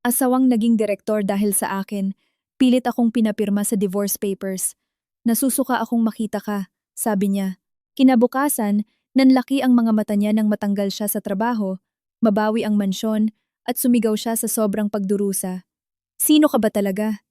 Asawang naging direktor dahil sa akin. Pilit akong pinapirma sa divorce papers. Nasusuka akong makita ka, sabi niya. Kinabukasan, nanlaki ang mga mata niya nang matanggal siya sa trabaho, mabawi ang mansyon, at sumigaw siya sa sobrang pagdurusa. Sino ka ba talaga?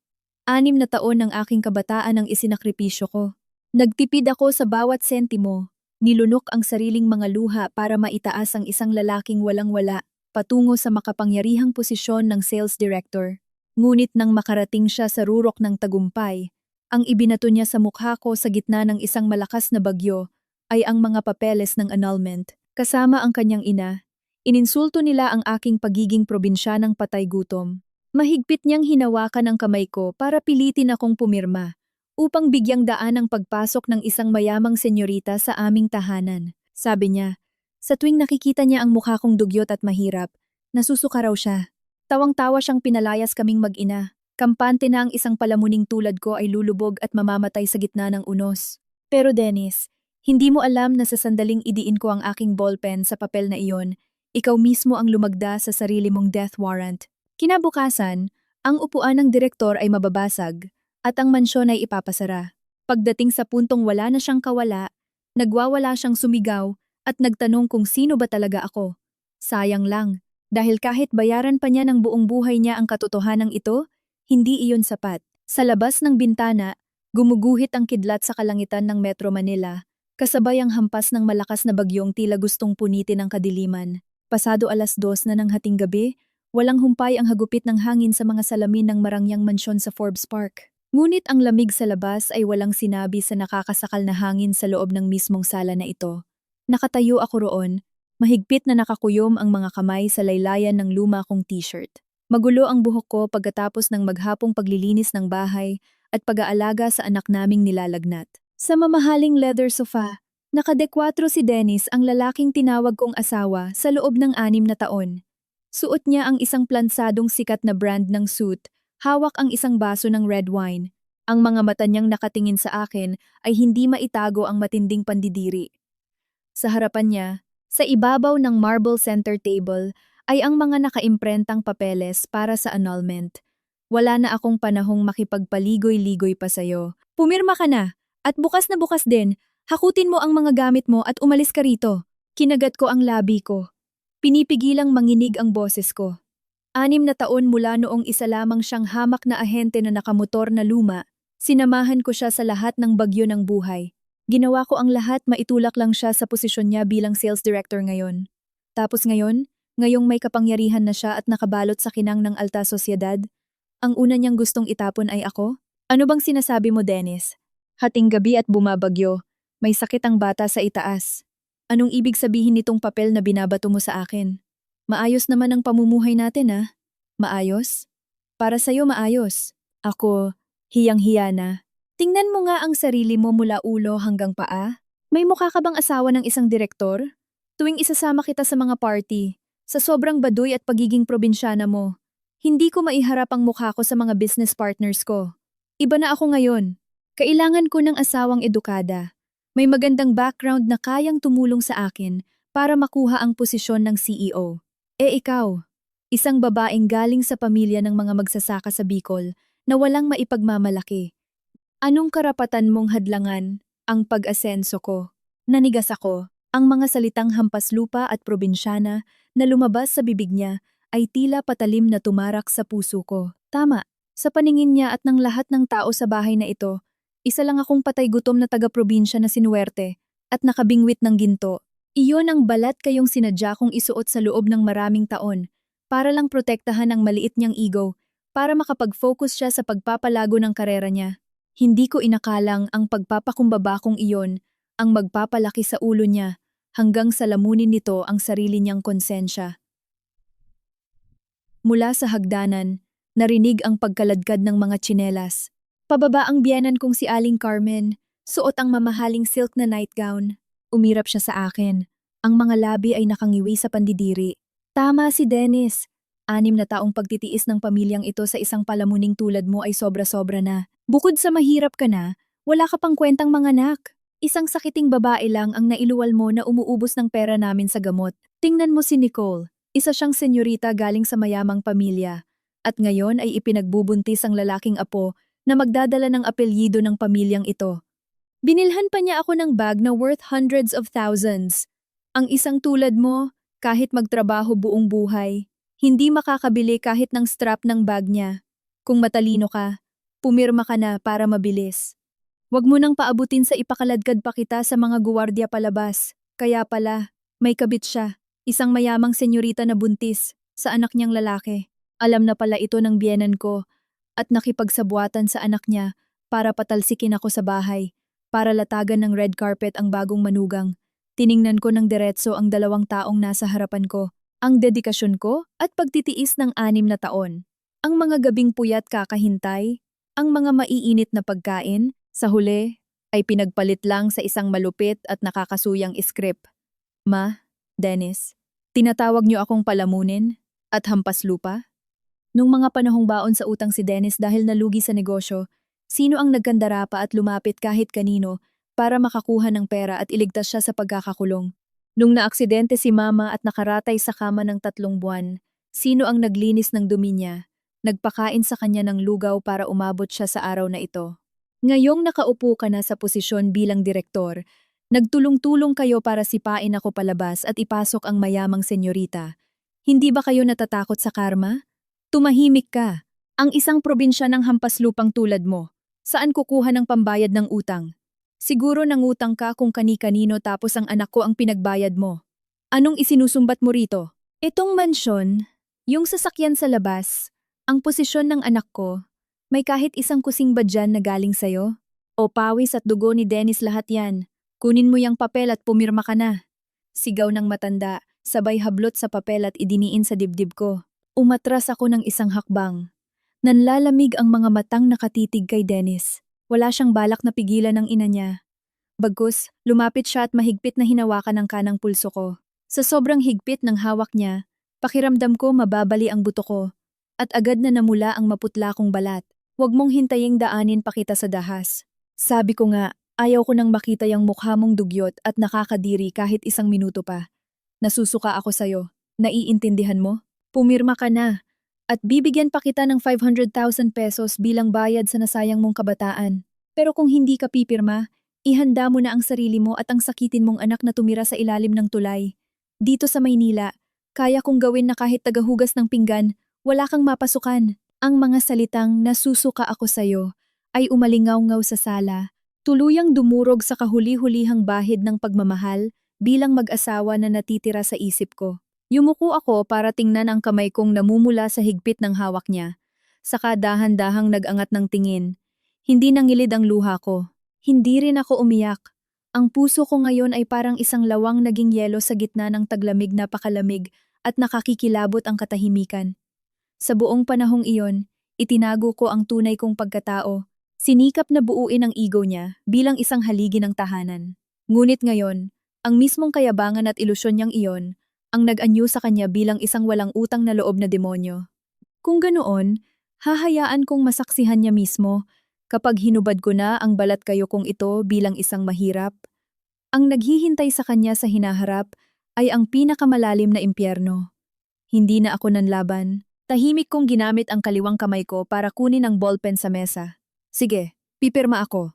6 na taon ng aking kabataan ang isinakripisyo ko. Nagtipid ako sa bawat sentimo, nilunok ang sariling mga luha para maitaas ang isang lalaking walang-wala patungo sa makapangyarihang posisyon ng sales director. Ngunit nang makarating siya sa rurok ng tagumpay, ang ibinato niya sa mukha ko sa gitna ng isang malakas na bagyo ay ang mga papeles ng annulment, kasama ang kanyang ina. Ininsulto nila ang aking pagiging probinsyanang patay gutom. Mahigpit niyang hinawakan ang kamay ko para pilitin akong pumirma, upang bigyang daan ang pagpasok ng isang mayamang senyorita sa aming tahanan. Sabi niya, sa tuwing nakikita niya ang mukha kong dugyot at mahirap, nasusuka raw siya. Tawang-tawa siyang pinalayas kaming mag-ina. Kampante na ang isang palamuning tulad ko ay lulubog at mamamatay sa gitna ng unos. Pero Dennis, hindi mo alam na sa sandaling idiin ko ang aking ballpen sa papel na iyon, ikaw mismo ang lumagda sa sarili mong death warrant. Kinabukasan, ang upuan ng direktor ay mababasag at ang mansyon ay ipapasara. Pagdating sa puntong wala na siyang kawala, nagwawala siyang sumigaw at nagtanong kung sino ba talaga ako. Sayang lang, dahil kahit bayaran pa niya ng buong buhay niya ang katotohanan ito, hindi iyon sapat. Sa labas ng bintana, gumuguhit ang kidlat sa kalangitan ng Metro Manila, kasabay ang hampas ng malakas na bagyong tila gustong punitin ang kadiliman. Pasado 2:00 na ng hating gabi, walang humpay ang hagupit ng hangin sa mga salamin ng marangyang mansyon sa Forbes Park. Ngunit ang lamig sa labas ay walang sinabi sa nakakasakal na hangin sa loob ng mismong sala na ito. Nakatayo ako roon, mahigpit na nakakuyom ang mga kamay sa laylayan ng luma kong t-shirt. Magulo ang buhok ko pagkatapos ng maghapong paglilinis ng bahay at pag-aalaga sa anak naming nilalagnat. Sa mamahaling leather sofa, nakadekwatro si Dennis, ang lalaking tinawag kong asawa, sa loob ng 6 na taon. Suot niya ang isang plansadong sikat na brand ng suit, hawak ang isang baso ng red wine. Ang mga mata niyang nakatingin sa akin ay hindi maitago ang matinding pandidiri. Sa harapan niya, sa ibabaw ng marble center table, ay ang mga nakaimprentang papeles para sa annulment. Wala na akong panahong makipagpaligoy-ligoy pa sa'yo. Pumirma ka na, at bukas na bukas din, hakutin mo ang mga gamit mo at umalis ka rito. Kinagat ko ang labi ko. Pinipigilang manginig ang boses ko. 6 na taon mula noong isa lamang siyang hamak na ahente na nakamotor na luma, sinamahan ko siya sa lahat ng bagyo ng buhay. Ginawa ko ang lahat, maitulak lang siya sa posisyon niya bilang sales director ngayon. Tapos ngayong may kapangyarihan na siya at nakabalot sa kinang ng alta sosyedad, ang una niyang gustong itapon ay ako? Ano bang sinasabi mo, Dennis? Hating gabi at bumabagyo, may sakit ang bata sa itaas. Anong ibig sabihin nitong papel na binabato mo sa akin? Maayos naman ang pamumuhay natin, ah. Maayos? Para sa'yo maayos. Ako, hiyang-hiya na. Tingnan mo nga ang sarili mo mula ulo hanggang paa. May mukha ka bang asawa ng isang direktor? Tuwing isasama kita sa mga party, sa sobrang baduy at pagiging probinsyana mo, hindi ko maiharap ang mukha ko sa mga business partners ko. Iba na ako ngayon. Kailangan ko ng asawang edukada. May magandang background na kayang tumulong sa akin para makuha ang posisyon ng CEO. Ikaw, isang babaeng galing sa pamilya ng mga magsasaka sa Bicol na walang maipagmamalaki. Anong karapatan mong hadlangan ang pag-asenso ko? Nanigas ako. Ang mga salitang hampas lupa at probinsyana na lumabas sa bibig niya ay tila patalim na tumarak sa puso ko. Tama, sa paningin niya at ng lahat ng tao sa bahay na ito, isa lang akong patay gutom na taga-probinsya na sinuwerte at nakabingwit ng ginto. Iyon ang balat kayong sinadya kong isuot sa loob ng maraming taon para lang protektahan ang maliit niyang ego, para makapag-focus siya sa pagpapalago ng karera niya. Hindi ko inakalang ang pagpapakumbaba kong iyon ang magpapalaki sa ulo niya hanggang sa lamunin nito ang sarili niyang konsensya. Mula sa hagdanan, narinig ang pagkaladkad ng mga tsinelas. Pababa ang biyenan kong si Aling Carmen, suot ang mamahaling silk na nightgown. Umirap siya sa akin. Ang mga labi ay nakangiwi sa pandidiri. Tama si Dennis. 6 na taong pagtitiis ng pamilyang ito sa isang palamuning tulad mo ay sobra-sobra na. Bukod sa mahirap ka na, wala ka pang kwentang manganak. Isang sakiting babae lang ang nailuwal mo na umuubos ng pera namin sa gamot. Tingnan mo si Nicole. Isa siyang senyorita galing sa mayamang pamilya. At ngayon ay ipinagbubuntis ang lalaking apo na magdadala ng apelyido ng pamilyang ito. Binilhan pa niya ako ng bag na worth hundreds of thousands. Ang isang tulad mo, kahit magtrabaho buong buhay, hindi makakabili kahit ng strap ng bag niya. Kung matalino ka, pumirma ka na para mabilis. Huwag mo nang paabutin sa ipakaladkad pa kita sa mga guwardiya palabas. Kaya pala, may kabit siya, isang mayamang senyorita na buntis sa anak niyang lalaki. Alam na pala ito ng biyenan ko at nakipagsabuatan sa anak niya para patalsikin ako sa bahay, para latagan ng red carpet ang bagong manugang. Tiningnan ko ng diretso ang 2 taong nasa harapan ko, ang dedikasyon ko at pagtitiis ng 6 na taon. Ang mga gabing puyat kakahintay, ang mga maiinit na pagkain, sa huli ay pinagpalit lang sa isang malupit at nakakasuyang script. Ma, Dennis, tinatawag niyo akong palamunin at hampas lupa? Nung mga panahong baon sa utang si Dennis dahil nalugi sa negosyo, sino ang nagkandara pa at lumapit kahit kanino para makakuha ng pera at iligtas siya sa pagkakakulong? Nung naaksidente si Mama at nakaratay sa kama ng 3 buwan, sino ang naglinis ng dumi niya, nagpakain sa kanya ng lugaw para umabot siya sa araw na ito? Ngayong nakaupo ka na sa posisyon bilang direktor, nagtulong-tulong kayo para sipain ako palabas at ipasok ang mayamang senyorita. Hindi ba kayo natatakot sa karma? Tumahimik ka. Ang isang probinsya ng hampas lupang tulad mo. Saan kukuha ng pambayad ng utang? Siguro nangutang ka kung kani-kanino tapos ang anak ko ang pinagbayad mo. Anong isinusumbat mo rito? Itong mansyon, yung sasakyan sa labas, ang posisyon ng anak ko, may kahit isang kusing ba dyan na galing sayo? O pawis at dugo ni Dennis lahat yan. Kunin mo yung papel at pumirma ka na. Sigaw ng matanda, sabay hablot sa papel at idiniin sa dibdib ko. Umatras ako ng isang hakbang. Nanlalamig ang mga matang nakatitig kay Dennis. Wala siyang balak na pigilan ng ina niya. Bagkus, lumapit siya at mahigpit na hinawakan ang kanang pulso ko. Sa sobrang higpit ng hawak niya, pakiramdam ko mababali ang buto ko. At agad na namula ang maputla kong balat. Huwag mong hintaying daanin pa kita sa dahas. Sabi ko nga, ayaw ko nang makita yung mukha mong dugyot at nakakadiri kahit isang minuto pa. Nasusuka ako sayo. Naiintindihan mo? Pumirma ka na, at bibigyan pa kita ng 500,000 pesos bilang bayad sa nasayang mong kabataan. Pero kung hindi ka pipirma, ihanda mo na ang sarili mo at ang sakitin mong anak na tumira sa ilalim ng tulay. Dito sa Maynila, kaya kong gawin na kahit tagahugas ng pinggan, wala kang mapasukan. Ang mga salitang nasusuka ako sayo ay umalingaw-ngaw sa sala, tuluyang dumurog sa kahuli-hulihang bahid ng pagmamahal bilang mag-asawa na natitira sa isip ko. Yumuko ako para tingnan ang kamay kong namumula sa higpit ng hawak niya. Saka dahan-dahang nag-angat ng tingin. Hindi nangilid ang luha ko. Hindi rin ako umiyak. Ang puso ko ngayon ay parang isang lawang naging yelo sa gitna ng taglamig na pakalamig at nakakikilabot ang katahimikan. Sa buong panahong iyon, itinago ko ang tunay kong pagkatao. Sinikap na buuin ang ego niya bilang isang haligi ng tahanan. Ngunit ngayon, ang mismong kayabangan at ilusyon niyang iyon, ang nag-anyo sa kanya bilang isang walang utang na loob na demonyo. Kung ganoon, hahayaan kong masaksihan niya mismo kapag hinubad ko na ang balat kayo kong ito bilang isang mahirap. Ang naghihintay sa kanya sa hinaharap ay ang pinakamalalim na impyerno. Hindi na ako nanlaban. Tahimik kong ginamit ang kaliwang kamay ko para kunin ang ballpen sa mesa. Sige, pipirma ako.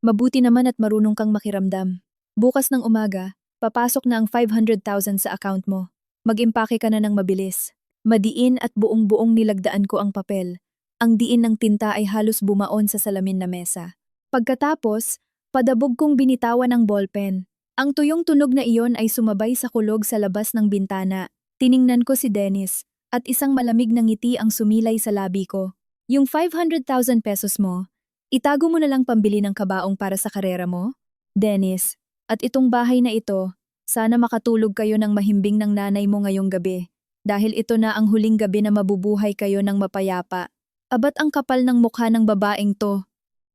Mabuti naman at marunong kang makiramdam. Bukas ng umaga, papasok na ang 500,000 sa account mo. Mag-impake ka na ng mabilis. Madiin at buong-buong nilagdaan ko ang papel. Ang diin ng tinta ay halos bumaon sa salamin na mesa. Pagkatapos, padabog kong binitawan ang ballpen. Ang tuyong tunog na iyon ay sumabay sa kulog sa labas ng bintana. Tiningnan ko si Dennis, at isang malamig na ngiti ang sumilay sa labi ko. Yung 500,000 pesos mo, itago mo na lang pambili ng kabaong para sa karera mo? Dennis, at itong bahay na ito, sana makatulog kayo ng mahimbing ng nanay mo ngayong gabi, dahil ito na ang huling gabi na mabubuhay kayo ng mapayapa. Abat ang kapal ng mukha ng babaeng to.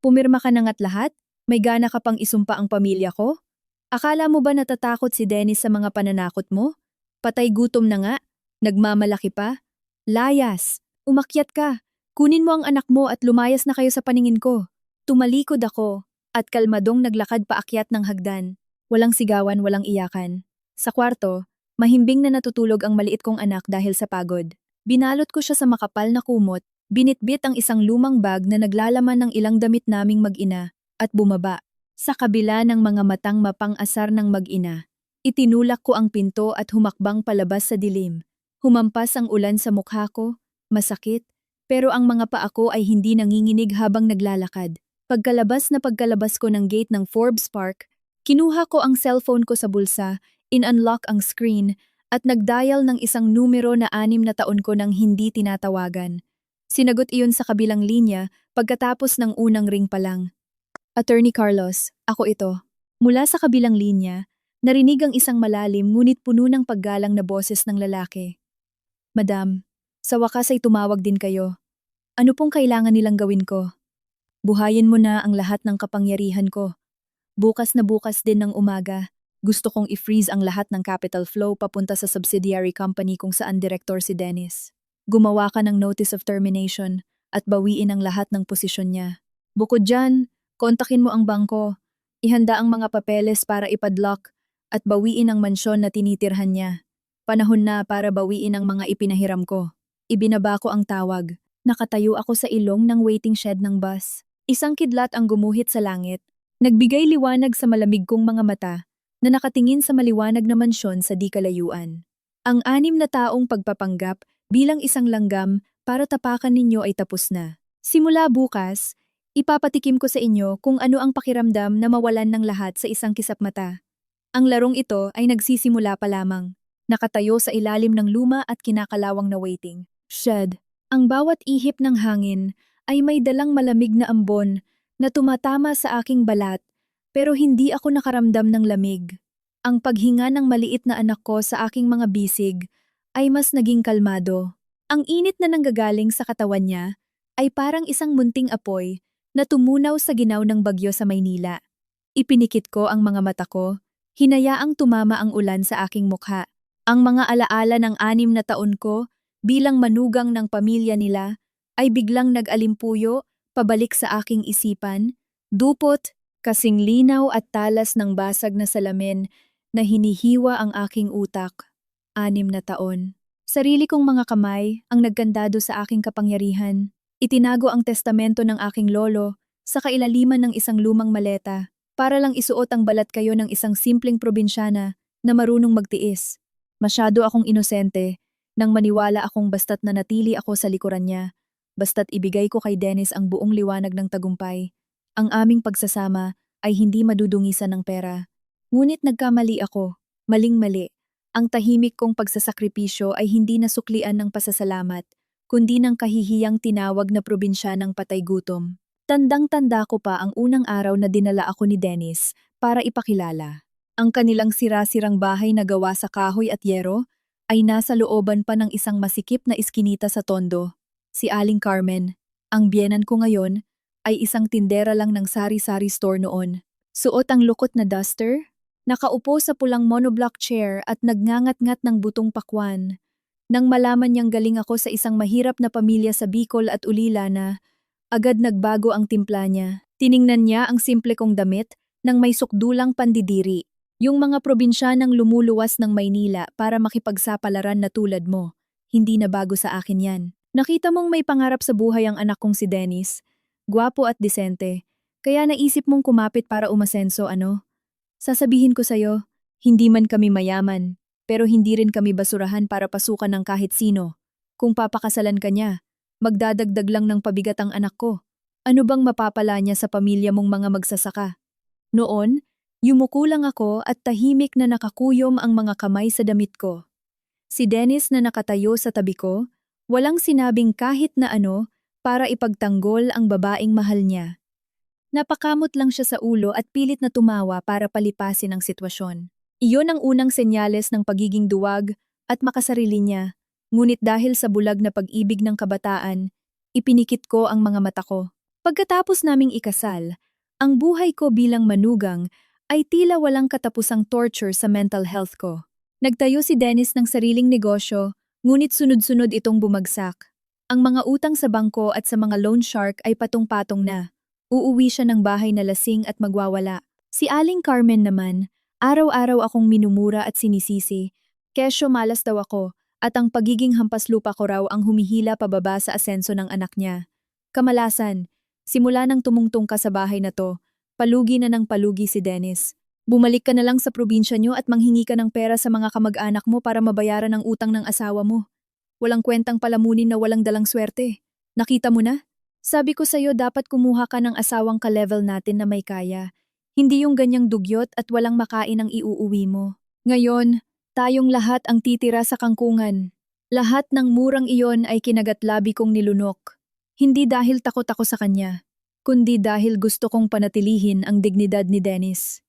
Pumirma ka na nga't lahat? May gana ka pang isumpa ang pamilya ko? Akala mo ba natatakot si Dennis sa mga pananakot mo? Patay gutom na nga. Nagmamalaki pa? Layas! Umakyat ka! Kunin mo ang anak mo at lumayas na kayo sa paningin ko. Tumalikod ako, at kalmadong naglakad paakyat ng hagdan. Walang sigawan, walang iyakan. Sa kwarto, mahimbing na natutulog ang maliit kong anak dahil sa pagod. Binalot ko siya sa makapal na kumot, binitbit ang isang lumang bag na naglalaman ng ilang damit naming mag-ina, at bumaba. Sa kabila ng mga matang mapang-asar ng mag-ina, itinulak ko ang pinto at humakbang palabas sa dilim. Humampas ang ulan sa mukha ko, masakit, pero ang mga paa ko ay hindi nanginginig habang naglalakad. Pagkalabas ko ng gate ng Forbes Park, kinuha ko ang cellphone ko sa bulsa, in-unlock ang screen, at nagdial ng isang numero na 6 na taon ko nang hindi tinatawagan. Sinagot iyon sa kabilang linya pagkatapos ng unang ring pa lang. Attorney Carlos, ako ito. Mula sa kabilang linya, narinig ang isang malalim ngunit puno ng paggalang na boses ng lalaki. Madam, sa wakas ay tumawag din kayo. Ano pong kailangan nilang gawin ko? Buhayin mo na ang lahat ng kapangyarihan ko. Bukas na bukas din ng umaga, gusto kong i-freeze ang lahat ng capital flow papunta sa subsidiary company kung saan direktor si Dennis. Gumawa ka ng notice of termination at bawiin ang lahat ng posisyon niya. Bukod dyan, kontakin mo ang bangko, ihanda ang mga papeles para ipadlock at bawiin ang mansyon na tinitirhan niya. Panahon na para bawiin ang mga ipinahiram ko. Ibinaba ko ang tawag. Nakatayo ako sa ilong ng waiting shed ng bus. Isang kidlat ang gumuhit sa langit. Nagbigay liwanag sa malamig kong mga mata na nakatingin sa maliwanag na mansyon sa di kalayuan. Ang 6 na taong pagpapanggap bilang isang langgam para tapakan ninyo ay tapos na. Simula bukas, ipapatikim ko sa inyo kung ano ang pakiramdam na mawalan ng lahat sa isang kisap mata. Ang larong ito ay nagsisimula pa lamang. Nakatayo sa ilalim ng luma at kinakalawang na waiting shed. Ang bawat ihip ng hangin ay may dalang malamig na ambon na tumatama sa aking balat pero hindi ako nakaramdam ng lamig. Ang paghinga ng maliit na anak ko sa aking mga bisig ay mas naging kalmado. Ang init na nanggagaling sa katawan niya ay parang isang munting apoy na tumunaw sa ginaw ng bagyo sa Maynila. Ipinikit ko ang mga mata ko, hinayaang tumama ang ulan sa aking mukha. Ang mga alaala ng 6 na taon ko bilang manugang ng pamilya nila ay biglang nag-alimpuyo pabalik sa aking isipan, dupot, kasing linaw at talas ng basag na salamin na hinihiwa ang aking utak. 6 na taon. Sarili kong mga kamay ang nagkandado sa aking kapangyarihan. Itinago ang testamento ng aking lolo sa kailaliman ng isang lumang maleta para lang isuot ang balat kayo ng isang simpleng probinsyana na marunong magtiis. Masyado akong inosente nang maniwala akong basta't nanatili ako sa likuran niya, basta't ibigay ko kay Dennis ang buong liwanag ng tagumpay. Ang aming pagsasama ay hindi madudungisan ng pera. Ngunit nagkamali ako, maling-mali. Ang tahimik kong pagsasakripisyo ay hindi nasuklian ng pasasalamat, kundi ng kahihiyang tinawag na probinsyanang patay gutom. Tandang-tanda ko pa ang unang araw na dinala ako ni Dennis para ipakilala. Ang kanilang sira-sirang bahay na gawa sa kahoy at yero ay nasa looban pa ng isang masikip na iskinita sa Tondo. Si Aling Carmen, ang biyenan ko ngayon, ay isang tindera lang ng sari-sari store noon. Suot ang lukot na duster, nakaupo sa pulang monoblock chair at nagngangat-ngat ng butong pakwan. Nang malaman niyang galing ako sa isang mahirap na pamilya sa Bicol at Ulila na, agad nagbago ang timpla niya. Tiningnan niya ang simple kong damit nang may sukdulang pandidiri. Yung mga probinsyanang lumuluwas ng Maynila para makipagsapalaran na tulad mo. Hindi na bago sa akin yan. Nakita mong may pangarap sa buhay ang anak kong si Dennis. Gwapo at disente. Kaya naisip mong kumapit para umasenso, ano? Sasabihin ko sa'yo, hindi man kami mayaman, pero hindi rin kami basurahan para pasukan ng kahit sino. Kung papakasalan ka niya, magdadagdag lang ng pabigat ang anak ko. Ano bang mapapala niya sa pamilya mong mga magsasaka? Noon, yumuko lang ako at tahimik na nakakuyom ang mga kamay sa damit ko. Si Dennis na nakatayo sa tabi ko, walang sinabing kahit na ano para ipagtanggol ang babaeng mahal niya. Napakamot lang siya sa ulo at pilit na tumawa para palipasin ang sitwasyon. Iyon ang unang senyales ng pagiging duwag at makasarili niya, ngunit dahil sa bulag na pag-ibig ng kabataan, ipinikit ko ang mga mata ko. Pagkatapos naming ikasal, ang buhay ko bilang manugang ay tila walang katapusang torture sa mental health ko. Nagtayo si Dennis ng sariling negosyo, ngunit sunod-sunod itong bumagsak. Ang mga utang sa bangko at sa mga loan shark ay patong-patong na. Uuwi siya ng bahay na lasing at magwawala. Si Aling Carmen naman, araw-araw akong minumura at sinisisi. Kesyo malas daw ako At ang pagiging hampaslupa ko raw ang humihila pababa sa asenso ng anak niya. Kamalasan, simula nang tumungtong ka sa bahay na to, palugi na ng palugi si Dennis. Bumalik ka na lang sa probinsya niyo at manghingi ka ng pera sa mga kamag-anak mo para mabayaran ang utang ng asawa mo. Walang kwentang palamunin na walang dalang swerte. Nakita mo na? Sabi ko sa'yo dapat kumuha ka ng asawang ka-level natin na may kaya. Hindi yung ganyang dugyot at walang makain ang iuuwi mo. Ngayon, tayong lahat ang titira sa kangkungan. Lahat ng murang iyon ay kinagat-labi kong nilunok. Hindi dahil takot ako sa kanya, kundi dahil gusto kong panatilihin ang dignidad ni Dennis.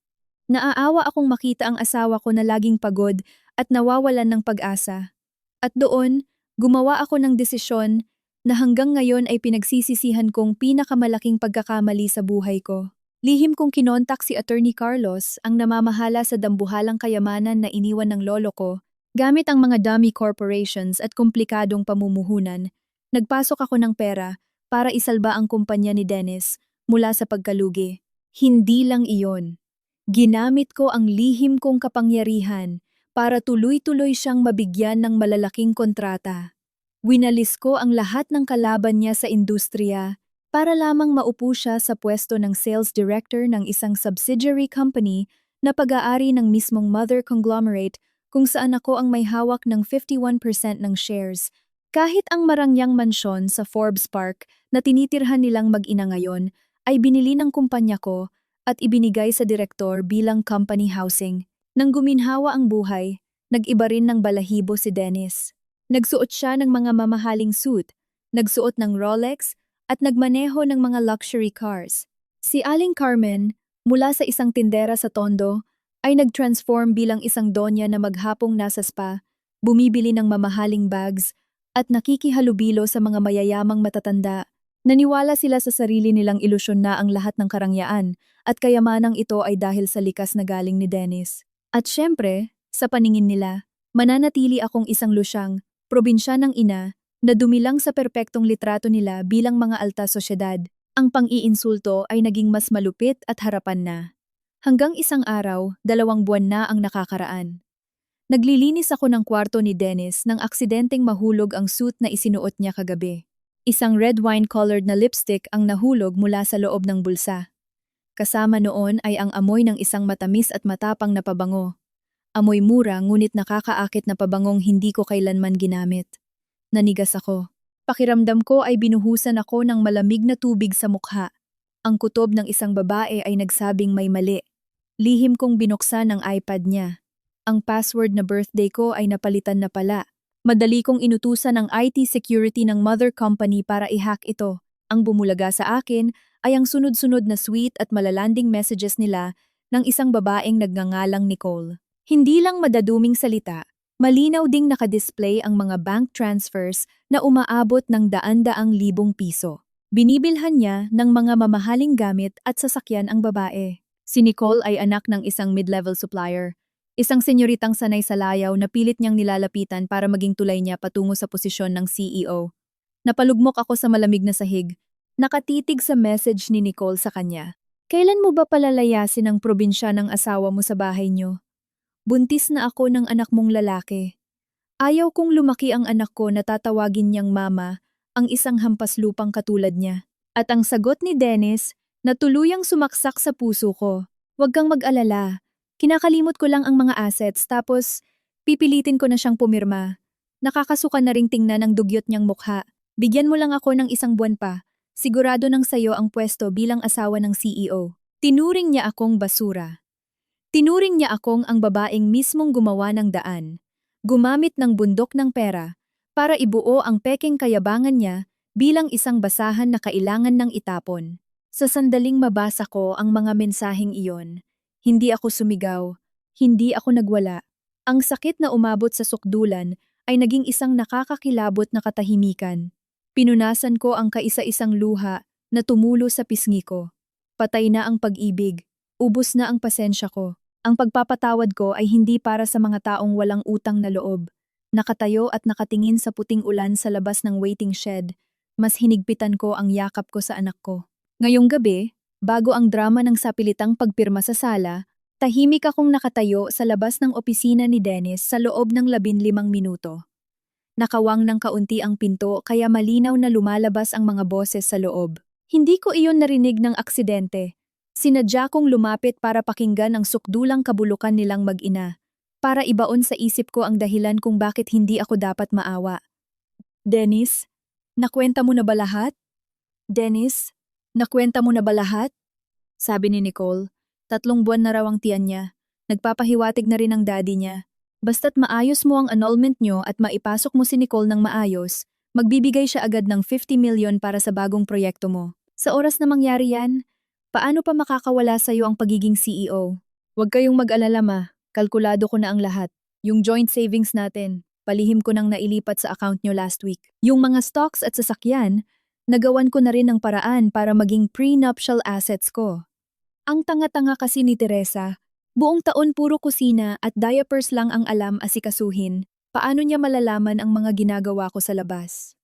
Naaawa akong makita ang asawa ko na laging pagod at nawawalan ng pag-asa. At doon, gumawa ako ng desisyon na hanggang ngayon ay pinagsisisihan kong pinakamalaking pagkakamali sa buhay ko. Lihim kong kinontak si Attorney Carlos, ang namamahala sa dambuhalang kayamanan na iniwan ng lolo ko, gamit ang mga dummy corporations at komplikadong pamumuhunan. Nagpasok ako ng pera para isalba ang kumpanya ni Dennis mula sa pagkalugi. Hindi lang iyon. Ginamit ko ang lihim kong kapangyarihan para tuloy-tuloy siyang mabigyan ng malalaking kontrata. Winalis ko ang lahat ng kalaban niya sa industriya para lamang maupo siya sa pwesto ng sales director ng isang subsidiary company na pag-aari ng mismong mother conglomerate kung saan ako ang may hawak ng 51% ng shares. Kahit ang marangyang mansyon sa Forbes Park na tinitirhan nilang mag-ina ngayon ay binili ng kumpanya ko at ibinigay sa direktor bilang company housing. Nang guminhawa ang buhay, nag-iba rin ng balahibo si Dennis. Nagsuot siya ng mga mamahaling suit, nagsuot ng Rolex, at nagmaneho ng mga luxury cars. Si Aling Carmen, mula sa isang tindera sa Tondo, ay nag-transform bilang isang donya na maghapong nasa spa, bumibili ng mamahaling bags, at nakikihalubilo sa mga mayayamang matatanda. Naniwala sila sa sarili nilang ilusyon na ang lahat ng karangyaan at kayamanang ito ay dahil sa likas na galing ni Dennis. At syempre, sa paningin nila, mananatili akong isang lusyang, probinsya ng ina, na dumilang sa perpektong litrato nila bilang mga alta sosyedad. Ang pang-iinsulto ay naging mas malupit at harapan na. Hanggang isang araw, 2 buwan na ang nakakaraan. Naglilinis ako ng kwarto ni Dennis nang aksidenteng mahulog ang suit na isinuot niya kagabi. Isang red wine-colored na lipstick ang nahulog mula sa loob ng bulsa. Kasama noon ay ang amoy ng isang matamis at matapang na pabango. Amoy mura ngunit nakakaakit na pabangong hindi ko kailanman ginamit. Nanigas ako. Pakiramdam ko ay binuhusan ako ng malamig na tubig sa mukha. Ang kutob ng isang babae ay nagsabing may mali. Lihim kong binuksan ang iPad niya. Ang password na birthday ko ay napalitan na pala. Madali kong inutusan ang IT security ng mother company para i-hack ito. Ang bumulaga sa akin ay ang sunod-sunod na sweet at malalanding messages nila ng isang babaeng nagngangalang Nicole. Hindi lang madaduming salita, malinaw ding nakadisplay ang mga bank transfers na umaabot ng daan-daang libong piso. Binibilhan niya ng mga mamahaling gamit at sasakyan ang babae. Si Nicole ay anak ng isang mid-level supplier. Isang senyoritang sanay sa layaw na pilit niyang nilalapitan para maging tulay niya patungo sa posisyon ng CEO. Napalugmok ako sa malamig na sahig. Nakatitig sa message ni Nicole sa kanya. Kailan mo ba palalayasin ang probinsya ng asawa mo sa bahay niyo? Buntis na ako ng anak mong lalaki. Ayaw kong lumaki ang anak ko na tatawagin niyang mama, ang isang hampaslupang katulad niya. At ang sagot ni Dennis, na tuluyang sumaksak sa puso ko. Huwag kang mag-alala. Kinakalimot ko lang ang mga assets tapos pipilitin ko na siyang pumirma. Nakakasuka na ring tingnan ang dugyot niyang mukha. Bigyan mo lang ako ng 1 buwan pa. Sigurado nang sayo ang pwesto bilang asawa ng CEO. Tinuring niya akong basura. Tinuring niya akong ang babaeng mismong gumawa ng daan. Gumamit ng bundok ng pera para ibuo ang pekeng kayabangan niya bilang isang basahan na kailangan ng itapon. Sa sandaling mabasa ko ang mga mensaheng iyon, hindi ako sumigaw, hindi ako nagwala. Ang sakit na umabot sa sukdulan ay naging isang nakakakilabot na katahimikan. Pinunasan ko ang kaisa-isang luha na tumulo sa pisngi ko. Patay na ang pag-ibig, ubos na ang pasensya ko. Ang pagpapatawad ko ay hindi para sa mga taong walang utang na loob. Nakatayo at nakatingin sa puting ulan sa labas ng waiting shed, mas hinigpitan ko ang yakap ko sa anak ko. Ngayong gabi, bago ang drama ng sapilitang pagpirma sa sala, tahimik akong nakatayo sa labas ng opisina ni Dennis sa loob ng 15 minuto. Nakawang ng kaunti ang pinto kaya malinaw na lumalabas ang mga boses sa loob. Hindi ko iyon narinig ng aksidente. Sinadya kong lumapit para pakinggan ang sukdulang kabulukan nilang mag-ina. Para ibaon sa isip ko ang dahilan kung bakit hindi ako dapat maawa. Dennis, nakwenta mo na ba lahat? Dennis, nakwenta mo na ba lahat? Sabi ni Nicole. 3 buwan na raw ang tiyan niya. Nagpapahiwatig na rin ang daddy niya. Basta't maayos mo ang annulment nyo at maipasok mo si Nicole ng maayos, magbibigay siya agad ng 50 million para sa bagong proyekto mo. Sa oras na mangyari yan, paano pa makakawala sa'yo ang pagiging CEO? Huwag kayong mag-alala ma, kalkulado ko na ang lahat. Yung joint savings natin, palihim ko nang nailipat sa account nyo last week. Yung mga stocks at sasakyan, nagawan ko na rin ng paraan para maging prenuptial assets ko. Ang tanga-tanga kasi ni Teresa, buong taon puro kusina at diapers lang ang alam asikasuhin. Paano niya malalaman ang mga ginagawa ko sa labas?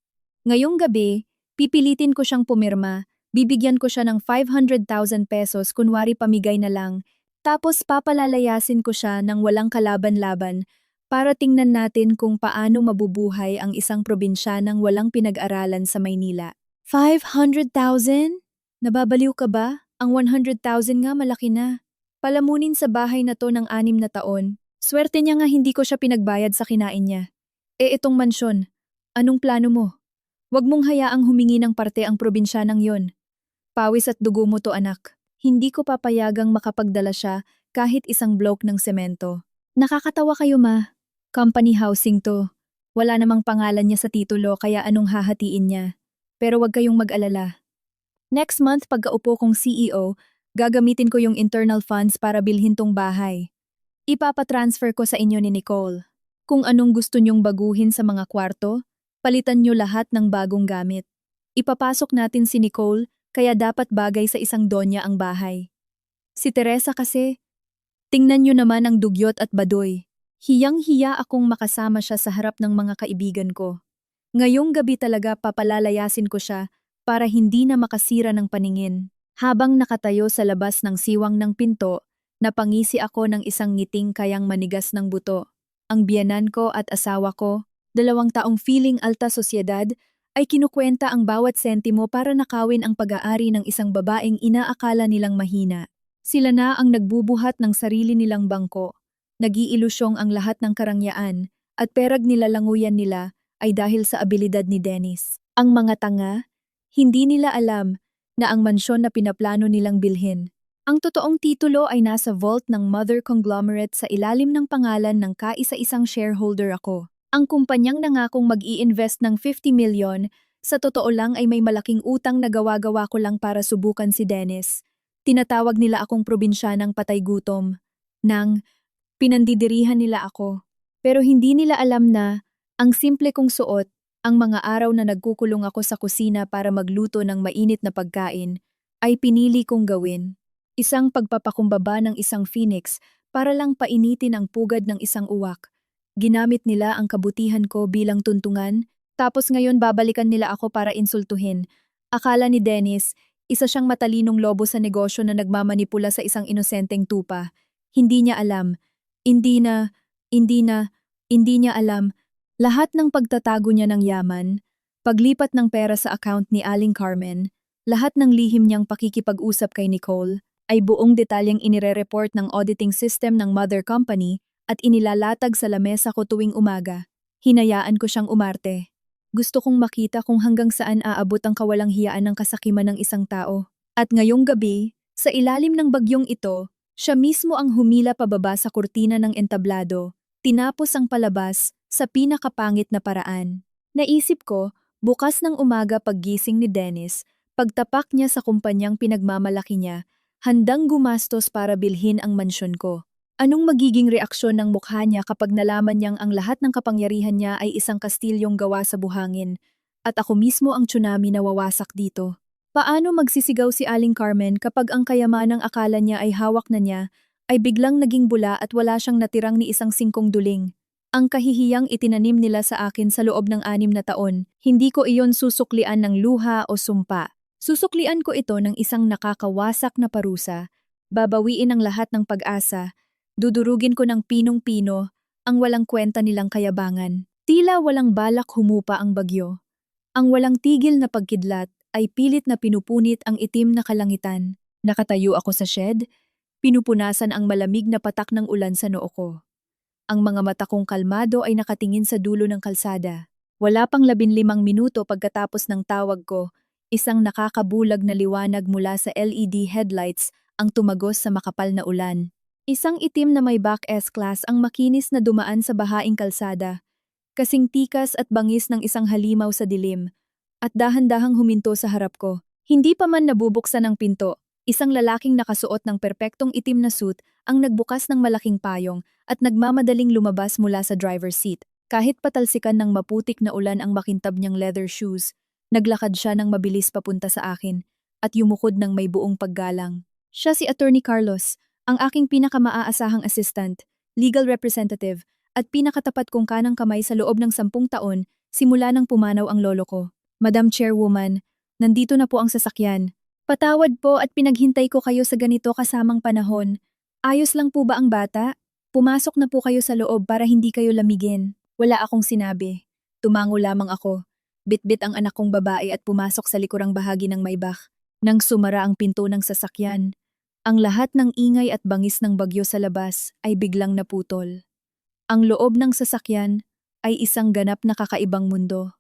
Ngayong gabi, pipilitin ko siyang pumirma, bibigyan ko siya ng 500,000 pesos kunwari pamigay na lang, tapos papalalayasin ko siya ng walang kalaban-laban para tingnan natin kung paano mabubuhay ang isang probinsyanang walang pinag-aralan sa Maynila. 500,000? Nababaliw ka ba? Ang 100,000 nga malaki na. Palamunin sa bahay na to ng 6 na taon. Swerte niya nga hindi ko siya pinagbayad sa kinain niya. Itong mansyon, anong plano mo? Huwag mong hayaang humingi ng parte ang probinsyanang yon. Pawis at dugo mo to anak. Hindi ko papayagang makapagdala siya kahit isang block ng semento. Nakakatawa kayo ma. Company housing to. Wala namang pangalan niya sa titulo kaya anong hahatiin niya. Pero huwag kayong mag-alala. Next month pagkaupo kong CEO, gagamitin ko yung internal funds para bilhin tong bahay. Ipapatransfer ko sa inyo ni Nicole. Kung anong gusto nyong baguhin sa mga kwarto, palitan nyo lahat ng bagong gamit. Ipapasok natin si Nicole, kaya dapat bagay sa isang donya ang bahay. Si Teresa kasi, tingnan nyo naman ang dugyot at badoy. Hiyang-hiya akong makasama siya sa harap ng mga kaibigan ko. Ngayong gabi talaga papalalayasin ko siya para hindi na makasira ng paningin. Habang nakatayo sa labas ng siwang ng pinto, napangisi ako ng isang ngiting kayang manigas ng buto. Ang biyenan ko at asawa ko, 2 taong feeling alta sosyedad, ay kinukwenta ang bawat sentimo para nakawin ang pag-aari ng isang babaeng inaakala nilang mahina. Sila na ang nagbubuhat ng sarili nilang bangko. Nag-iilusyong ang lahat ng karangyaan at perag nilalanguyan nila ay dahil sa abilidad ni Dennis. Ang mga tanga, hindi nila alam na ang mansyon na pinaplano nilang bilhin. Ang totoong titulo ay nasa vault ng Mother Conglomerate sa ilalim ng pangalan ng kaisa-isang shareholder ako. Ang kumpanyang nangakong mag-i-invest ng 50 million, sa totoo lang ay may malaking utang na gawa-gawa ko lang para subukan si Dennis. Tinatawag nila akong probinsyanang patay gutom. Pinandidirihan nila ako. Pero hindi nila alam na ang simple kong suot, ang mga araw na nagkukulong ako sa kusina para magluto ng mainit na pagkain, ay pinili kong gawin. Isang pagpapakumbaba ng isang phoenix para lang painitin ang pugad ng isang uwak. Ginamit nila ang kabutihan ko bilang tuntungan, tapos ngayon babalikan nila ako para insultuhin. Akala ni Dennis, isa siyang matalinong lobo sa negosyo na nagmamanipula sa isang inosenteng tupa. Hindi niya alam. Hindi niya alam. Lahat ng pagtatago niya ng yaman, paglipat ng pera sa account ni Aling Carmen, lahat ng lihim niyang pakikipag-usap kay Nicole, ay buong detalyeng inire-report ng auditing system ng mother company at inilalatag sa lamesa ko tuwing umaga. Hinayaan ko siyang umarte. Gusto kong makita kung hanggang saan aabot ang kawalang hiyaan ng kasakiman ng isang tao. At ngayong gabi, sa ilalim ng bagyong ito, siya mismo ang humila pababa sa kurtina ng entablado, tinapos ang palabas sa pinakapangit na paraan. Naisip ko, bukas ng umaga paggising ni Dennis, pagtapak niya sa kumpanyang pinagmamalaki niya, handang gumastos para bilhin ang mansyon ko. Anong magiging reaksyon ng mukha niya kapag nalaman niyang ang lahat ng kapangyarihan niya ay isang kastilyong gawa sa buhangin, at ako mismo ang tsunami na wawasak dito? Paano magsisigaw si Aling Carmen kapag ang kayamanang akala niya ay hawak na niya, ay biglang naging bula at wala siyang natirang ni isang singkong duling? Ang kahihiyang itinanim nila sa akin sa loob ng 6 na taon, hindi ko iyon susuklian ng luha o sumpa. Susuklian ko ito ng isang nakakawasak na parusa. Babawiin ang lahat ng pag-asa. Dudurugin ko ng pinong-pino ang walang kwenta nilang kayabangan. Tila walang balak humupa ang bagyo. Ang walang tigil na pagkidlat ay pilit na pinupunit ang itim na kalangitan. Nakatayo ako sa shed, pinupunasan ang malamig na patak ng ulan sa noo ko. Ang mga mata kong kalmado ay nakatingin sa dulo ng kalsada. Wala pang 15 minuto pagkatapos ng tawag ko, isang nakakabulag na liwanag mula sa LED headlights ang tumagos sa makapal na ulan. Isang itim na may back S-class ang makinis na dumaan sa bahaing kalsada, kasing tikas at bangis ng isang halimaw sa dilim, at dahan-dahang huminto sa harap ko. Hindi pa man nabubuksan ang pinto, isang lalaking nakasuot ng perpektong itim na suit ang nagbukas ng malaking payong at nagmamadaling lumabas mula sa driver's seat. Kahit patalsikan ng maputik na ulan ang makintab niyang leather shoes, naglakad siya ng mabilis papunta sa akin at yumukod ng may buong paggalang. Siya si Attorney Carlos, ang aking pinakamaaasahang assistant, legal representative, at pinakatapat kong kanang kamay sa loob ng 10 taon simula nang pumanaw ang lolo ko. Madam Chairwoman, nandito na po ang sasakyan. Patawad po at pinaghintay ko kayo sa ganito kasamang panahon. Ayos lang po ba ang bata? Pumasok na po kayo sa loob para hindi kayo lamigin. Wala akong sinabi. Tumango lamang ako. Bitbit ang anak kong babae at pumasok sa likurang bahagi ng Maybach. Nang sumara ang pinto ng sasakyan, ang lahat ng ingay at bangis ng bagyo sa labas ay biglang naputol. Ang loob ng sasakyan ay isang ganap na kakaibang mundo.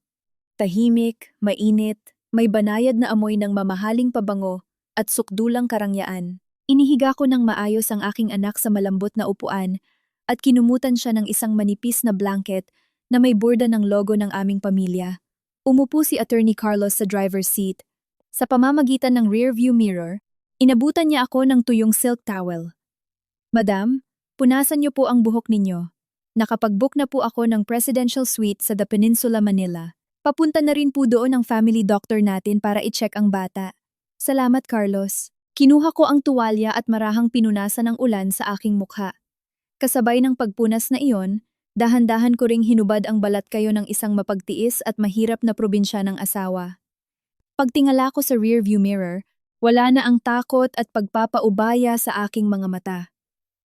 Tahimik, mainit, may banayad na amoy ng mamahaling pabango at sukdulang karangyaan. Inihiga ko ng maayos ang aking anak sa malambot na upuan at kinumutan siya ng isang manipis na blanket na may burda ng logo ng aming pamilya. Umupo si Attorney Carlos sa driver's seat. Sa pamamagitan ng rearview mirror, inabutan niya ako ng tuyong silk towel. Madam, punasan niyo po ang buhok ninyo. Nakapag-book na po ako ng presidential suite sa The Peninsula, Manila. Papunta na rin po doon ang family doctor natin para i-check ang bata. Salamat, Carlos. Kinuha ko ang tuwalya at marahang pinunasan ng ulan sa aking mukha. Kasabay ng pagpunas na iyon, dahan-dahan ko ring hinubad ang balat kayo ng isang mapagtiis at mahirap na probinsya ng asawa. Pagtingala ko sa rearview mirror, wala na ang takot at pagpapaubaya sa aking mga mata.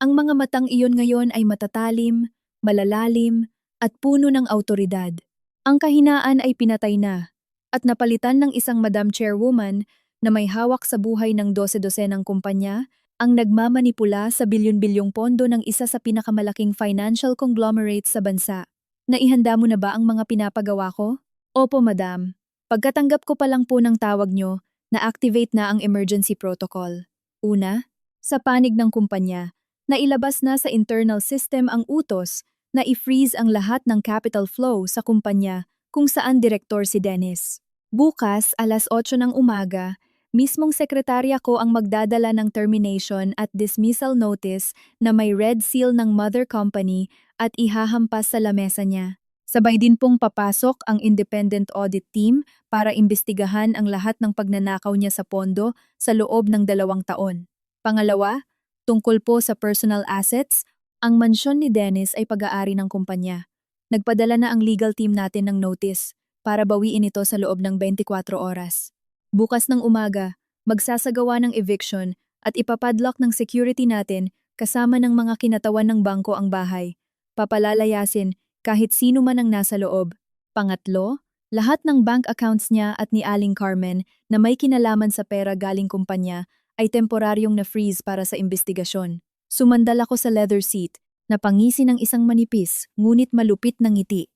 Ang mga matang iyon ngayon ay matatalim, malalalim, at puno ng awtoridad. Ang kahinaan ay pinatay na, at napalitan ng isang Madam Chairwoman na may hawak sa buhay ng 12-dosenang kumpanya, ang nagmamanipula sa bilyon-bilyong pondo ng isa sa pinakamalaking financial conglomerate sa bansa. Naihanda mo na ba ang mga pinapagawa ko? Opo, madam. Pagkatanggap ko pa lang po ng tawag nyo, na-activate na ang emergency protocol. Una, sa panig ng kumpanya, nailabas na sa internal system ang utos na i-freeze ang lahat ng capital flow sa kumpanya kung saan direktor si Dennis. Bukas, alas 8 ng umaga, mismong sekretarya ko ang magdadala ng termination at dismissal notice na may red seal ng mother company at ihahampas sa lamesa niya. Sabay din pong papasok ang independent audit team para imbestigahan ang lahat ng pagnanakaw niya sa pondo sa loob ng 2 taon. Pangalawa, tungkol po sa personal assets, ang mansyon ni Dennis ay pag-aari ng kumpanya. Nagpadala na ang legal team natin ng notice para bawiin ito sa loob ng 24 oras. Bukas ng umaga, magsasagawa ng eviction at ipapadlock ng security natin kasama ng mga kinatawan ng bangko ang bahay. Papalalayasin kahit sino man ang nasa loob. Pangatlo, lahat ng bank accounts niya at ni Aling Carmen na may kinalaman sa pera galing kumpanya ay temporaryong na-freeze para sa investigasyon. Sumandal ako sa leather seat na pangisi ng isang manipis ngunit malupit ng ngiti.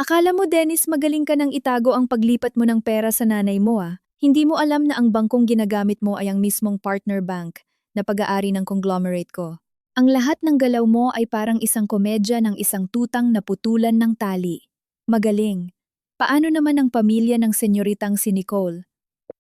Akala mo, Dennis, magaling ka nang itago ang paglipat mo ng pera sa nanay mo ah. Hindi mo alam na ang bangkong ginagamit mo ay ang mismong partner bank na pag-aari ng conglomerate ko. Ang lahat ng galaw mo ay parang isang komedya ng isang tutang na putulan ng tali. Magaling. Paano naman ang pamilya ng senyoritang si Nicole?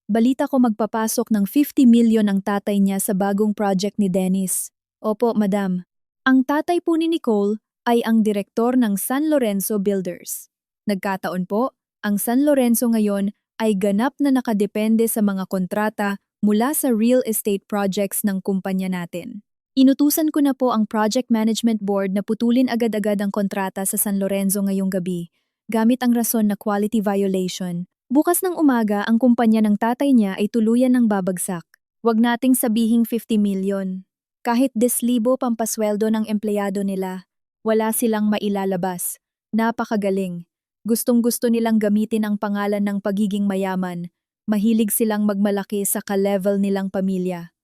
Balita ko magpapasok ng 50 million ang tatay niya sa bagong project ni Dennis. Opo, madam. Ang tatay po ni Nicole ay ang direktor ng San Lorenzo Builders. Nagkataon po, ang San Lorenzo ngayon ay ganap na nakadepende sa mga kontrata mula sa real estate projects ng kumpanya natin. Inutusan ko na po ang Project Management Board na putulin agad-agad ang kontrata sa San Lorenzo ngayong gabi, gamit ang rason na quality violation. Bukas ng umaga, ang kumpanya ng tatay niya ay tuluyan ng babagsak. Huwag nating sabihing 50 million. Kahit 10,000 pampasweldo ng empleyado nila, wala silang mailalabas. Napakagaling. Gustong-gusto nilang gamitin ang pangalan ng pagiging mayaman. Mahilig silang magmalaki sa ka-level nilang pamilya.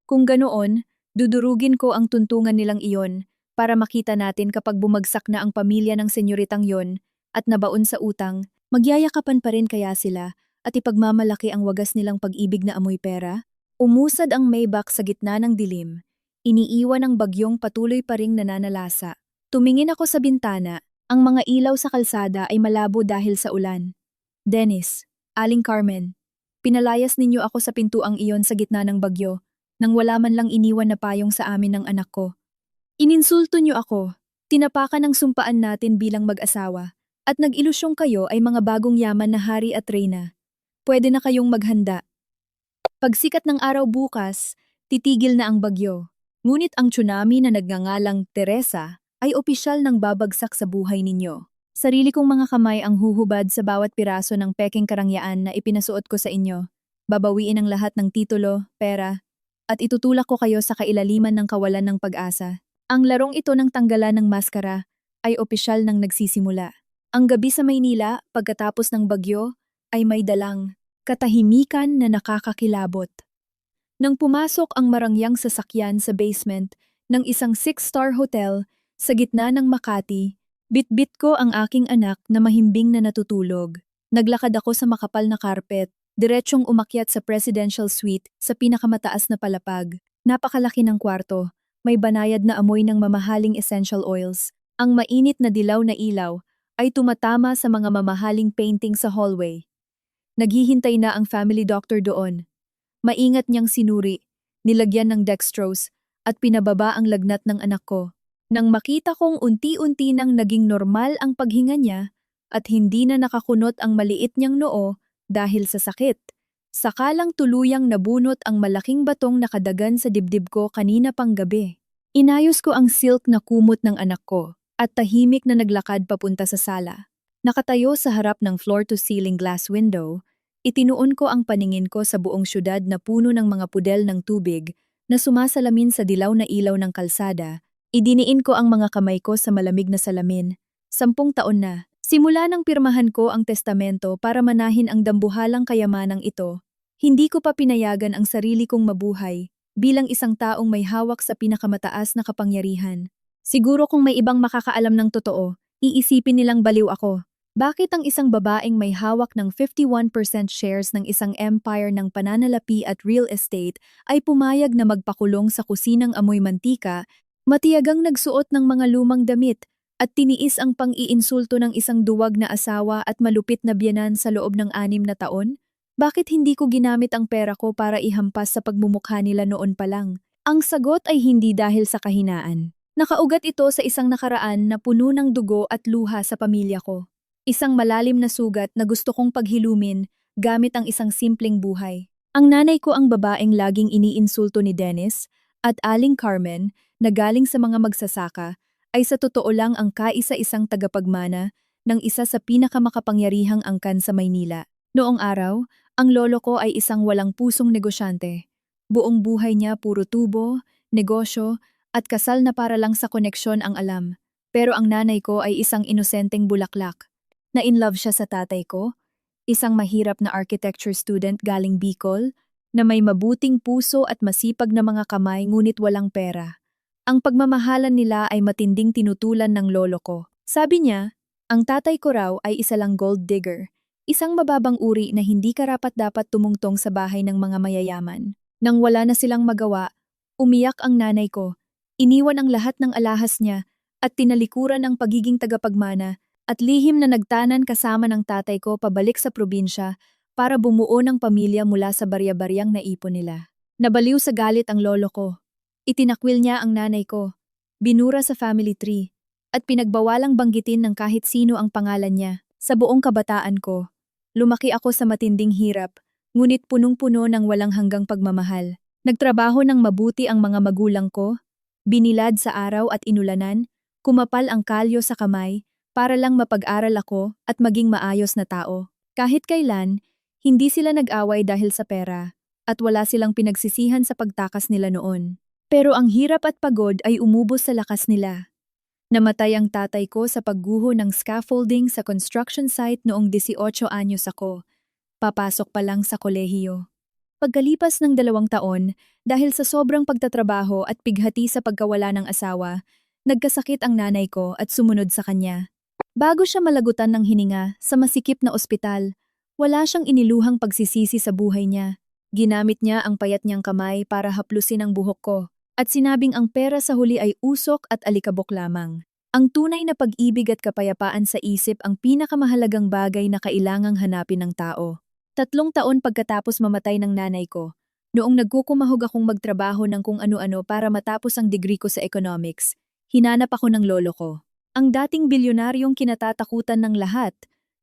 Kung ganoon, dudurugin ko ang tuntungan nilang iyon para makita natin kapag bumagsak na ang pamilya ng senyoritang yon at nabaon sa utang, magyayakapan pa rin kaya sila at ipagmamalaki ang wagas nilang pag-ibig na amoy pera? Umusad ang Maybach sa gitna ng dilim. Iniiwan ang bagyong patuloy pa ring nananalasa. Tumingin ako sa bintana. Ang mga ilaw sa kalsada ay malabo dahil sa ulan. Dennis, Aling Carmen, pinalayas ninyo ako sa pintuang iyon sa gitna ng bagyo nang wala man lang iniwan na payong sa amin ng anak ko. Ininsulto niyo ako, tinapakan ang sumpaan natin bilang mag-asawa, at nag-ilusyong kayo ay mga bagong yaman na hari at reyna. Pwede na kayong maghanda. Pagsikat ng araw bukas, titigil na ang bagyo. Ngunit ang tsunami na nagngangalang Teresa ay opisyal nang babagsak sa buhay ninyo. Sarili kong mga kamay ang huhubad sa bawat piraso ng peking karangyaan na ipinasuot ko sa inyo. Babawiin ang lahat ng titulo, pera, at itutulak ko kayo sa kailaliman ng kawalan ng pag-asa. Ang larong ito ng tanggalan ng maskara ay opisyal nang nagsisimula. Ang gabi sa Maynila, pagkatapos ng bagyo, ay may dalang katahimikan na nakakakilabot. Nang pumasok ang marangyang sasakyan sa basement ng isang 6-star hotel sa gitna ng Makati, bitbit ko ang aking anak na mahimbing na natutulog. Naglakad ako sa makapal na karpet, diretsyong umakyat sa presidential suite sa pinakamataas na palapag. Napakalaki ng kwarto, may banayad na amoy ng mamahaling essential oils. Ang mainit na dilaw na ilaw ay tumatama sa mga mamahaling painting sa hallway. Naghihintay na ang family doctor doon. Maingat niyang sinuri, nilagyan ng dextrose, at pinababa ang lagnat ng anak ko. Nang makita kong unti-unti nang naging normal ang paghinga niya at hindi na nakakunot ang maliit niyang noo dahil sa sakit, sakalang tuluyang nabunot ang malaking batong nakadagan sa dibdib ko kanina pang gabi. Inayos ko ang silk na kumot ng anak ko at tahimik na naglakad papunta sa sala. Nakatayo sa harap ng floor-to-ceiling glass window, itinuon ko ang paningin ko sa buong syudad na puno ng mga pudel ng tubig na sumasalamin sa dilaw na ilaw ng kalsada. Idiniin ko ang mga kamay ko sa malamig na salamin. 10 taon na. Simula nang pirmahan ko ang testamento para manahin ang dambuhalang kayamanang ito, hindi ko pa pinayagan ang sarili kong mabuhay bilang isang taong may hawak sa pinakamataas na kapangyarihan. Siguro kung may ibang makakaalam ng totoo, iisipin nilang baliw ako. Bakit ang isang babaeng may hawak ng 51% shares ng isang empire ng pananalapi at real estate ay pumayag na magpakulong sa kusinang amoy mantika, matiyagang nagsuot ng mga lumang damit at tiniis ang pang-iinsulto ng isang duwag na asawa at malupit na biyenan sa loob ng 6 na taon? Bakit hindi ko ginamit ang pera ko para ihampas sa pagmumukha nila noon pa lang? Ang sagot ay hindi dahil sa kahinaan. Nakaugat ito sa isang nakaraan na puno ng dugo at luha sa pamilya ko. Isang malalim na sugat na gusto kong paghilumin gamit ang isang simpleng buhay. Ang nanay ko ang babaeng laging iniinsulto ni Dennis at Aling Carmen na galing sa mga magsasaka ay sa totoo lang ang kaisa-isang tagapagmana ng isa sa pinakamakapangyarihang angkan sa Maynila. Noong araw, ang lolo ko ay isang walang pusong negosyante. Buong buhay niya puro tubo, negosyo at kasal na para lang sa koneksyon ang alam. Pero ang nanay ko ay isang inosenteng bulaklak. Na-in-love siya sa tatay ko, isang mahirap na architecture student galing Bicol, na may mabuting puso at masipag na mga kamay ngunit walang pera. Ang pagmamahalan nila ay matinding tinutulan ng lolo ko. Sabi niya, ang tatay ko raw ay isa lang gold digger, isang mababang uri na hindi karapat-dapat tumungtong sa bahay ng mga mayayaman. Nang wala na silang magawa, umiyak ang nanay ko, iniwan ang lahat ng alahas niya at tinalikuran ang pagiging tagapagmana at lihim na nagtanan kasama ng tatay ko pabalik sa probinsya para bumuo ng pamilya mula sa barya-baryang naipon nila. Nabaliw sa galit ang lolo ko. Itinakwil niya ang nanay ko, binura sa family tree, at pinagbawalang banggitin ng kahit sino ang pangalan niya. Sa buong kabataan ko, lumaki ako sa matinding hirap, ngunit punong-puno ng walang hanggang pagmamahal. Nagtrabaho ng mabuti ang mga magulang ko, binilad sa araw at inulanan, kumapal ang kalyo sa kamay, para lang mapag-aral ako at maging maayos na tao. Kahit kailan, hindi sila nag-away dahil sa pera, at wala silang pinagsisihan sa pagtakas nila noon. Pero ang hirap at pagod ay umubos sa lakas nila. Namatay ang tatay ko sa pagguho ng scaffolding sa construction site noong 18 anyos ako. Papasok pa lang sa kolehiyo. Pagkalipas ng 2 taon, dahil sa sobrang pagtatrabaho at pighati sa pagkawala ng asawa, nagkasakit ang nanay ko at sumunod sa kanya. Bago siya malagutan ng hininga sa masikip na ospital, wala siyang iniluhang pagsisisi sa buhay niya. Ginamit niya ang payat niyang kamay para haplusin ang buhok ko, at sinabing ang pera sa huli ay usok at alikabok lamang. Ang tunay na pag-ibig at kapayapaan sa isip ang pinakamahalagang bagay na kailangang hanapin ng tao. 3 taon pagkatapos mamatay ng nanay ko, noong nagkukumahog akong magtrabaho ng kung ano-ano para matapos ang degree ko sa economics, hinanap ako ng lolo ko. Ang dating bilyonaryong kinatatakutan ng lahat,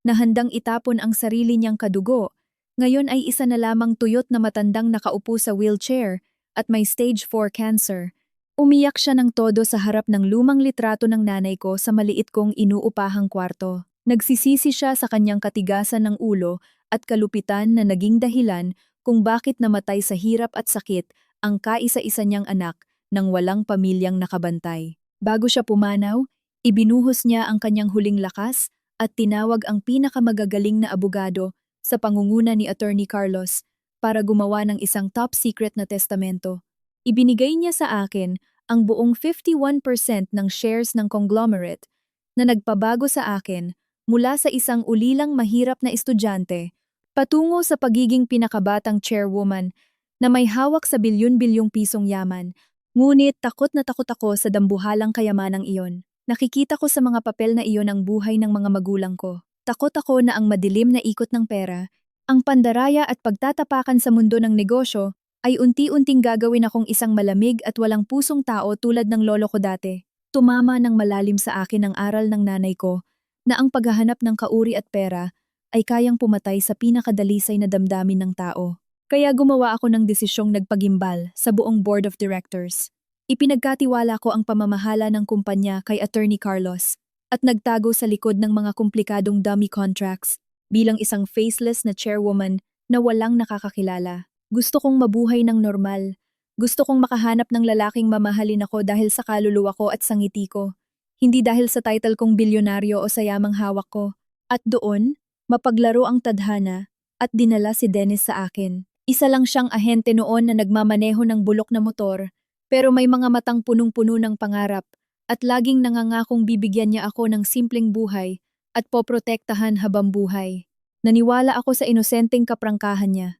na handang itapon ang sarili niyang kadugo, ngayon ay isa na lamang tuyot na matandang nakaupo sa wheelchair at may stage 4 cancer. Umiyak siya ng todo sa harap ng lumang litrato ng nanay ko sa maliit kong inuupahang kwarto. Nagsisisi siya sa kanyang katigasan ng ulo at kalupitan na naging dahilan kung bakit namatay sa hirap at sakit ang kaisa-isa niyang anak nang walang pamilyang nakabantay. Bago siya pumanaw, ibinuhos niya ang kanyang huling lakas at tinawag ang pinakamagagaling na abogado sa pangunguna ni Attorney Carlos para gumawa ng isang top secret na testamento. Ibinigay niya sa akin ang buong 51% ng shares ng conglomerate na nagpabago sa akin mula sa isang ulilang mahirap na estudyante patungo sa pagiging pinakabatang chairwoman na may hawak sa bilyon-bilyong pisong yaman. Ngunit takot na takot ako sa dambuhalang kayamanang iyon. Nakikita ko sa mga papel na iyon ang buhay ng mga magulang ko. Takot ako na ang madilim na ikot ng pera, ang pandaraya at pagtatapakan sa mundo ng negosyo ay unti-unting gagawin akong isang malamig at walang pusong tao tulad ng lolo ko dati. Tumama ng malalim sa akin ang aral ng nanay ko na ang paghahanap ng kauri at pera ay kayang pumatay sa pinakadalisay na damdamin ng tao. Kaya gumawa ako ng desisyong nagpagimbal sa buong board of directors. Ipinagkatiwala ko ang pamamahala ng kumpanya kay Attorney Carlos at nagtago sa likod ng mga komplikadong dummy contracts bilang isang faceless na chairwoman na walang nakakakilala. Gusto kong mabuhay ng normal. Gusto kong makahanap ng lalaking mamahalin ako dahil sa kaluluwa ko at sa ngiti ko. Hindi dahil sa title kong bilyonaryo o sa yamang hawak ko. At doon, mapaglaro ang tadhana at dinala si Dennis sa akin. Isa lang siyang ahente noon na nagmamaneho ng bulok na motor, pero may mga matang punong-puno ng pangarap at laging nangangakong bibigyan niya ako ng simpleng buhay at poprotektahan habang buhay. Naniwala ako sa inosenteng kaprangkahan niya.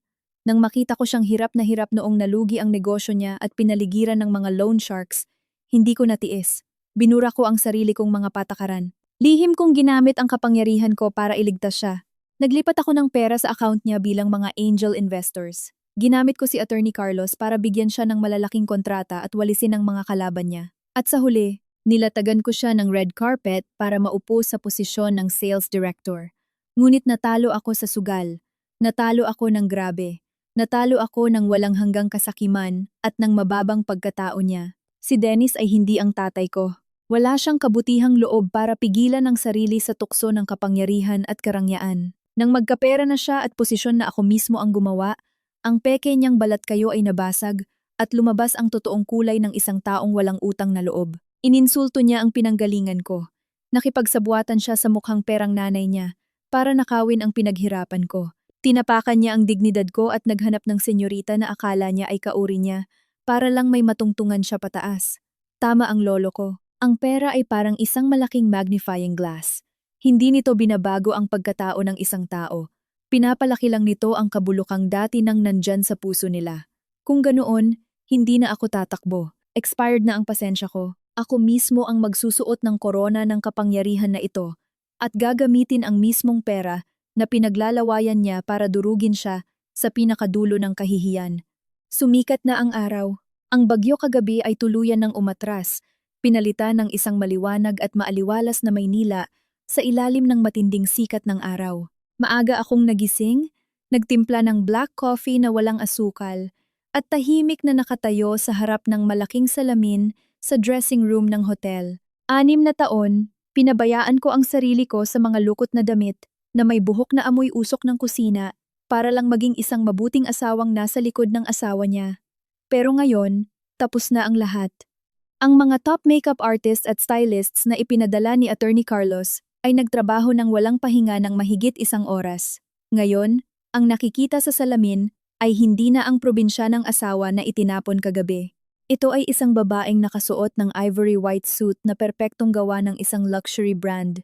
Nang makita ko siyang hirap na hirap noong nalugi ang negosyo niya at pinaligiran ng mga loan sharks, hindi ko natiis. Binura ko ang sarili kong mga patakaran. Lihim kong ginamit ang kapangyarihan ko para iligtas siya. Naglipat ako ng pera sa account niya bilang mga angel investors. Ginamit ko si Attorney Carlos para bigyan siya ng malalaking kontrata at walisin ang mga kalaban niya. At sa huli, nilatagan ko siya ng red carpet para maupo sa posisyon ng sales director. Ngunit natalo ako sa sugal. Natalo ako ng grabe. Natalo ako ng walang hanggang kasakiman at ng mababang pagkatao niya. Si Dennis ay hindi ang tatay ko. Wala siyang kabutihang loob para pigilan ang sarili sa tukso ng kapangyarihan at karangyaan. Nang magkapera na siya at posisyon na ako mismo ang gumawa, ang peke niyang balat kayo ay nabasag at lumabas ang totoong kulay ng isang taong walang utang na loob. Ininsulto niya ang pinanggalingan ko. Nakipagsabuatan siya sa mukhang perang nanay niya para nakawin ang pinaghirapan ko. Tinapakan niya ang dignidad ko at naghanap ng senyorita na akala niya ay kauri niya para lang may matungtungan siya pataas. Tama ang lolo ko. Ang pera ay parang isang malaking magnifying glass. Hindi nito binabago ang pagkatao ng isang tao. Pinapalaki lang nito ang kabulukang dati nang nandyan sa puso nila. Kung ganoon, hindi na ako tatakbo. Expired na ang pasensya ko. Ako mismo ang magsusuot ng korona ng kapangyarihan na ito at gagamitin ang mismong pera na pinaglalawayan niya para durugin siya sa pinakadulo ng kahihiyan. Sumikat na ang araw. Ang bagyo kagabi ay tuluyan ng umatras, pinalitan ng isang maliwanag at maaliwalas na Maynila sa ilalim ng matinding sikat ng araw. Maaga akong nagising, nagtimpla ng black coffee na walang asukal, at tahimik na nakatayo sa harap ng malaking salamin sa dressing room ng hotel. 6 na taon, pinabayaan ko ang sarili ko sa mga lukot na damit na may buhok na amoy usok ng kusina para lang maging isang mabuting asawang nasa likod ng asawa niya. Pero ngayon, tapos na ang lahat. Ang mga top makeup artists at stylists na ipinadala ni Attorney Carlos ay nagtrabaho ng walang pahinga ng mahigit 1 oras. Ngayon, ang nakikita sa salamin ay hindi na ang probinsya ng asawa na itinapon kagabi. Ito ay isang babaeng nakasuot ng ivory white suit na perpektong gawa ng isang luxury brand.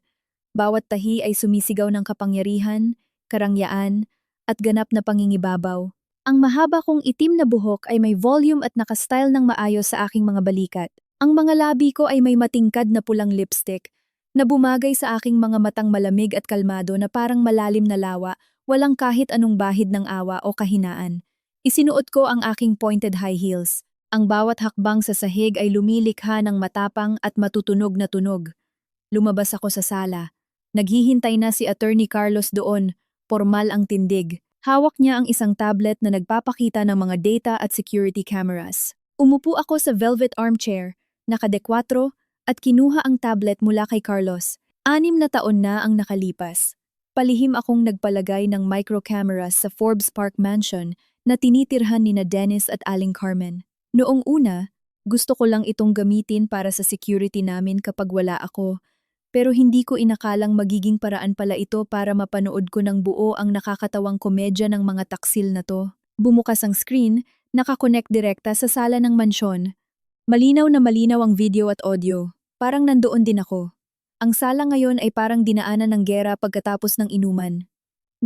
Bawat tahi ay sumisigaw ng kapangyarihan, karangyaan, at ganap na pangingibabaw. Ang mahaba kong itim na buhok ay may volume at nakastyle ng maayos sa aking mga balikat. Ang mga labi ko ay may matingkad na pulang lipstick na bumagay sa aking mga matang malamig at kalmado na parang malalim na lawa, walang kahit anong bahid ng awa o kahinaan. Isinuot ko ang aking pointed high heels. Ang bawat hakbang sa sahig ay lumilikha ng matapang at matutunog na tunog. Lumabas ako sa sala. Naghihintay na si Attorney Carlos doon, pormal ang tindig. Hawak niya ang isang tablet na nagpapakita ng mga data at security cameras. Umupo ako sa velvet armchair, nakadekwatro, at kinuha ang tablet mula kay Carlos. 6 na taon na ang nakalipas. Palihim akong nagpalagay ng micro-cameras sa Forbes Park Mansion na tinitirhan ni na Dennis at Aling Carmen. Noong una, gusto ko lang itong gamitin para sa security namin kapag wala ako, pero hindi ko inakalang magiging paraan pala ito para mapanood ko ng buo ang nakakatawang komedya ng mga taksil na to. Bumukas ang screen, nakakonect direkta sa sala ng mansyon. Malinaw na malinaw ang video at audio. Parang nandoon din ako. Ang sala ngayon ay parang dinaanan ng gera pagkatapos ng inuman.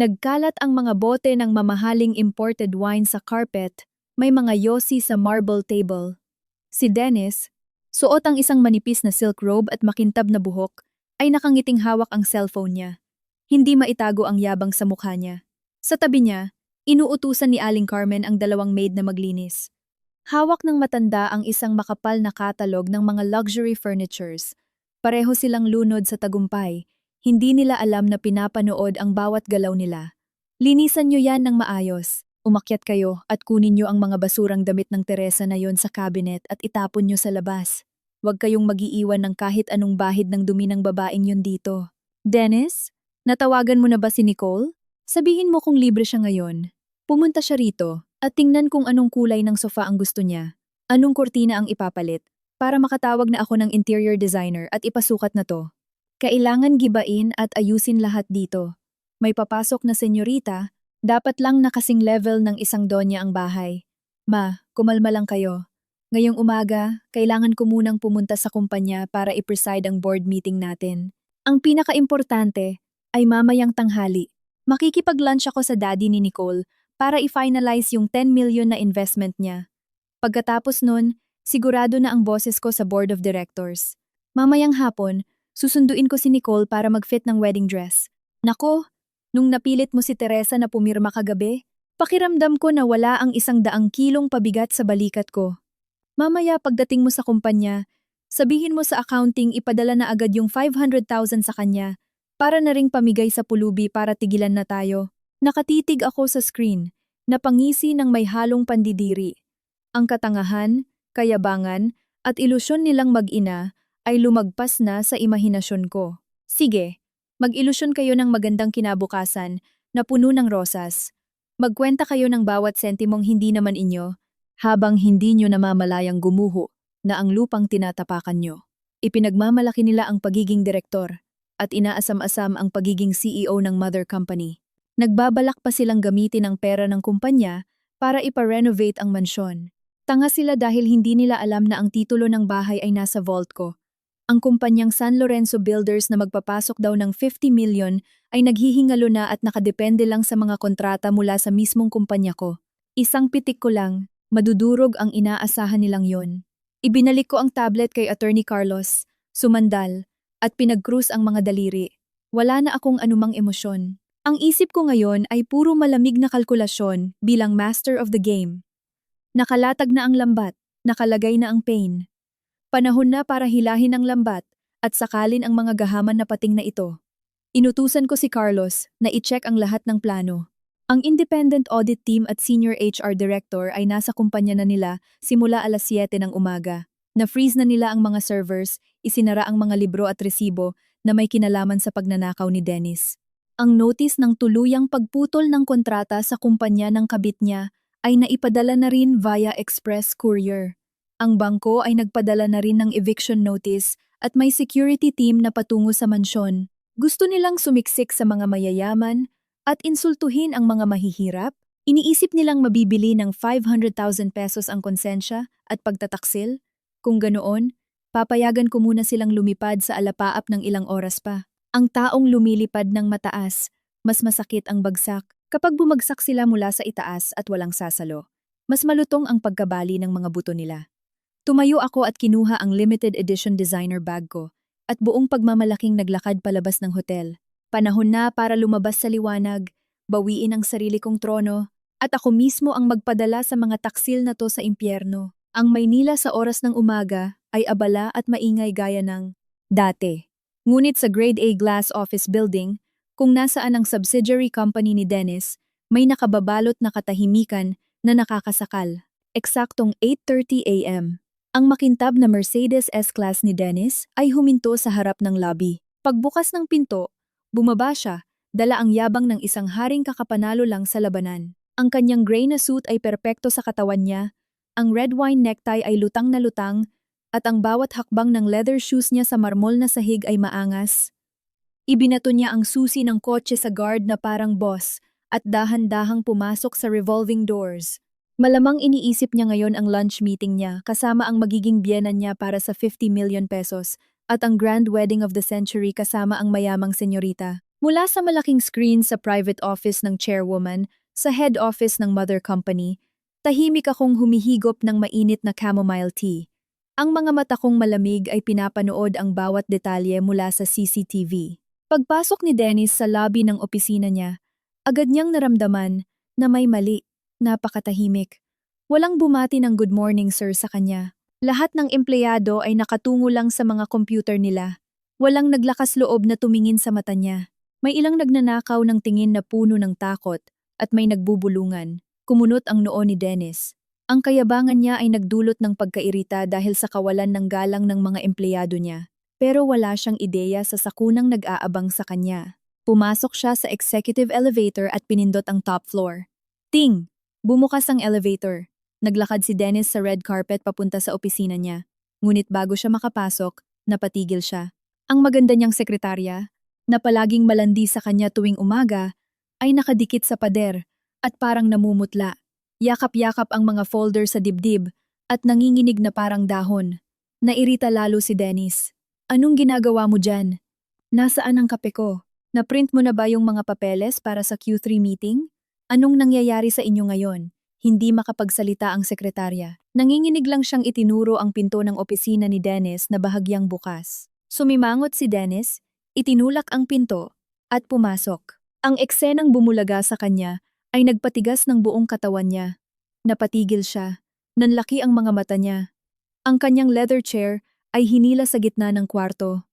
Nagkalat ang mga bote ng mamahaling imported wine sa carpet, may mga yosi sa marble table. Si Dennis, suot ang isang manipis na silk robe at makintab na buhok, ay nakangiting hawak ang cellphone niya. Hindi maitago ang yabang sa mukha niya. Sa tabi niya, inuutusan ni Aling Carmen ang 2 maid na maglinis. Hawak ng matanda ang isang makapal na katalog ng mga luxury furnitures. Pareho silang lunod sa tagumpay. Hindi nila alam na pinapanood ang bawat galaw nila. Linisan niyo yan ng maayos. Umakyat kayo at kunin niyo ang mga basurang damit ng Teresa na yon sa cabinet at itapon niyo sa labas. Huwag kayong mag-iiwan ng kahit anong bahid ng dumi ng babaeng yun dito. Dennis, natawagan mo na ba si Nicole? Sabihin mo kung libre siya ngayon. Pumunta siya rito at tingnan kung anong kulay ng sofa ang gusto niya. Anong kurtina ang ipapalit para makatawag na ako ng interior designer at ipasukat na to. Kailangan gibain at ayusin lahat dito. May papasok na senyorita, dapat lang nakasing level ng isang donya ang bahay. Ma, kumalma lang kayo. Ngayong umaga, kailangan ko munang pumunta sa kumpanya para i-preside ang board meeting natin. Ang pinaka-importante ay mamayang tanghali. Makikipag-lunch ako sa daddy ni Nicole para i-finalize yung 10 million na investment niya. Pagkatapos nun, sigurado na ang boses ko sa board of directors. Mamayang hapon, susunduin ko si Nicole para mag-fit ng wedding dress. Nako, nung napilit mo si Teresa na pumirma kagabi, pakiramdam ko na wala ang 100 kilong pabigat sa balikat ko. Mamaya pagdating mo sa kumpanya, sabihin mo sa accounting ipadala na agad yung 500,000 sa kanya para na ring pamigay sa pulubi para tigilan na tayo. Nakatitig ako sa screen, napangisi ng may halong pandidiri. Ang katangahan, kayabangan, at ilusyon nilang mag-ina ay lumagpas na sa imahinasyon ko. Sige, mag-ilusyon kayo ng magandang kinabukasan na puno ng rosas. Magkwenta kayo ng bawat sentimong hindi naman inyo, habang hindi nyo namamalayang gumuho na ang lupang tinatapakan nyo. Ipinagmamalaki nila ang pagiging direktor at inaasam-asam ang pagiging CEO ng mother company. Nagbabalak pa silang gamitin ang pera ng kumpanya para ipa-renovate ang mansyon. Tanga sila dahil hindi nila alam na ang titulo ng bahay ay nasa vault ko. Ang kumpanyang San Lorenzo Builders na magpapasok daw ng 50 million ay naghihingalo na at nakadepende lang sa mga kontrata mula sa mismong kumpanya ko. Isang pitik ko lang, madudurog ang inaasahan nilang yon. Ibinalik ko ang tablet kay Attorney Carlos, sumandal, at pinag-cruise ang mga daliri. Wala na akong anumang emosyon. Ang isip ko ngayon ay puro malamig na kalkulasyon bilang master of the game. Nakalatag na ang lambat, nakalagay na ang pain. Panahon na para hilahin ang lambat at sakalin ang mga gahaman na pating na ito. Inutusan ko si Carlos na i-check ang lahat ng plano. Ang independent audit team at senior HR director ay nasa kumpanya na nila simula alas 7 ng umaga. Na-freeze na nila ang mga servers, isinara ang mga libro at resibo na may kinalaman sa pagnanakaw ni Dennis. Ang notice ng tuluyang pagputol ng kontrata sa kumpanya ng kabit niya ay naipadala na rin via express courier. Ang bangko ay nagpadala na rin ng eviction notice at may security team na patungo sa mansyon. Gusto nilang sumiksik sa mga mayayaman at insultuhin ang mga mahihirap. Iniisip nilang mabibili ng 500,000 pesos ang konsensya at pagtataksil. Kung ganoon, papayagan ko muna silang lumipad sa alapaap ng ilang oras pa. Ang taong lumilipad ng mataas, mas masakit ang bagsak. Kapag bumagsak sila mula sa itaas at walang sasalo, mas malutong ang pagkabali ng mga buto nila. Tumayo ako at kinuha ang limited edition designer bag ko at buong pagmamalaking naglakad palabas ng hotel. Panahon na para lumabas sa liwanag, bawiin ang sarili kong trono, at ako mismo ang magpadala sa mga taksil na to sa impyerno. Ang Maynila sa oras ng umaga ay abala at maingay gaya ng dati. Ngunit sa Grade A glass office building, kung nasaan ang subsidiary company ni Dennis, may nakababalot na katahimikan na nakakasakal. Eksaktong 8:30 a.m. Ang makintab na Mercedes S-Class ni Dennis ay huminto sa harap ng lobby. Pagbukas ng pinto, bumaba siya, dala ang yabang ng isang haring kakapanalo lang sa labanan. Ang kanyang gray na suit ay perpekto sa katawan niya, ang red wine necktie ay lutang na lutang, at ang bawat hakbang ng leather shoes niya sa marmol na sahig ay maangas. Ibinato niya ang susi ng kotse sa guard na parang boss at dahan-dahang pumasok sa revolving doors. Malamang iniisip niya ngayon ang lunch meeting niya kasama ang magiging biyenan niya para sa 50 million pesos at ang grand wedding of the century kasama ang mayamang senyorita. Mula sa malaking screen sa private office ng chairwoman, sa head office ng mother company, tahimik akong humihigop ng mainit na chamomile tea. Ang mga mata kong malamig ay pinapanood ang bawat detalye mula sa CCTV. Pagpasok ni Dennis sa lobby ng opisina niya, agad niyang naramdaman na may mali, napakatahimik. Walang bumati ng good morning sir sa kanya. Lahat ng empleyado ay nakatungo lang sa mga computer nila. Walang naglakas loob na tumingin sa mata niya. May ilang nagnanakaw ng tingin na puno ng takot at may nagbubulungan. Kumunot ang noo ni Dennis. Ang kayabangan niya ay nagdulot ng pagkairita dahil sa kawalan ng galang ng mga empleyado niya. Pero wala siyang ideya sa sakunang nag-aabang sa kanya. Pumasok siya sa executive elevator at pinindot ang top floor. Ting! Bumukas ang elevator. Naglakad si Dennis sa red carpet papunta sa opisina niya. Ngunit bago siya makapasok, napatigil siya. Ang maganda niyang sekretarya, na palaging malandi sa kanya tuwing umaga, ay nakadikit sa pader at parang namumutla. Yakap-yakap ang mga folder sa dibdib at nanginginig na parang dahon. Nairita lalo si Dennis. Anong ginagawa mo dyan? Nasaan ang kape ko? Na-print mo na ba yung mga papeles para sa Q3 meeting? Anong nangyayari sa inyo ngayon? Hindi makapagsalita ang sekretarya. Nanginginig lang siyang itinuro ang pinto ng opisina ni Dennis na bahagyang bukas. Sumimangot si Dennis, itinulak ang pinto, at pumasok. Ang eksenang bumulaga sa kanya ay nagpatigas ng buong katawan niya. Napatigil siya. Nanlaki ang mga mata niya. Ang kanyang leather chair ay hinila sa gitna ng kwarto.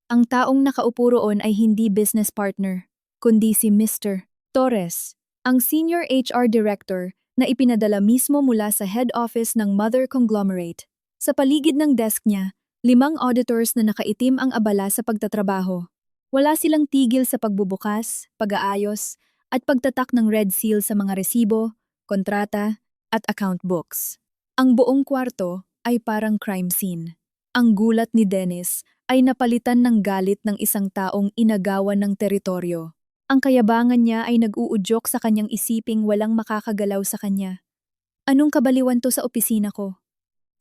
Ang taong nakaupo roon ay hindi business partner, kundi si Mr. Torres, ang senior HR director na ipinadala mismo mula sa head office ng Mother Conglomerate. Sa paligid ng desk niya, 5 auditors na nakaitim ang abala sa pagtatrabaho. Wala silang tigil sa pagbubukas, pag-aayos, at pagtatak ng red seal sa mga resibo, kontrata, at account books. Ang buong kwarto ay parang crime scene. Ang gulat ni Dennis ay napalitan ng galit ng isang taong inagawan ng teritoryo. Ang kayabangan niya ay nag-uudyok sa kanyang isiping walang makakagalaw sa kanya. Anong kabaliwan to sa opisina ko?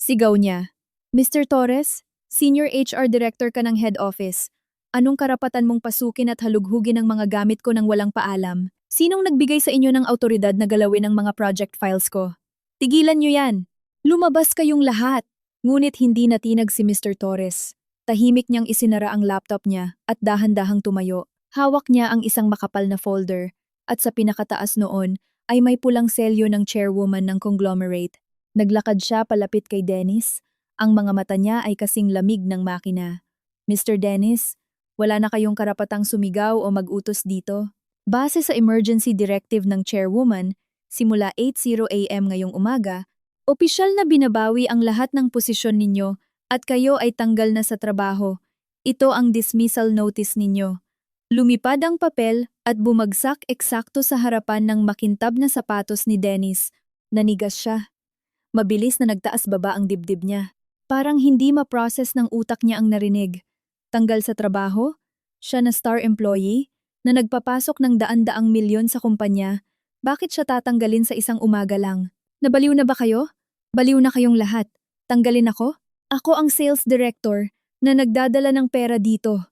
Sigaw niya. Mr. Torres, Senior HR Director ka ng head office. Anong karapatan mong pasukin at halughugin ang mga gamit ko nang walang paalam? Sinong nagbigay sa inyo ng autoridad na galawin ang mga project files ko? Tigilan niyo yan. Lumabas kayong lahat. Ngunit hindi natinag si Mr. Torres. Tahimik niyang isinara ang laptop niya at dahan-dahang tumayo. Hawak niya ang isang makapal na folder at sa pinakataas noon ay may pulang selyo ng chairwoman ng conglomerate. Naglakad siya palapit kay Dennis. Ang mga mata niya ay kasing lamig ng makina. Mr. Dennis, wala na kayong karapatang sumigaw o mag-utos dito. Base sa emergency directive ng chairwoman, simula 8:00 a.m. ngayong umaga, opisyal na binabawi ang lahat ng posisyon ninyo at kayo ay tanggal na sa trabaho. Ito ang dismissal notice ninyo. Lumipad ang papel at bumagsak eksakto sa harapan ng makintab na sapatos ni Dennis. Nanigas siya. Mabilis na nagtaas baba ang dibdib niya. Parang hindi ma-process ng utak niya ang narinig. Tanggal sa trabaho? Siya na star employee? Na nagpapasok ng daan-daang milyon sa kumpanya? Bakit siya tatanggalin sa isang umaga lang? Nabaliw na ba kayo? Baliw na kayong lahat. Tanggalin ako? Ako ang sales director na nagdadala ng pera dito.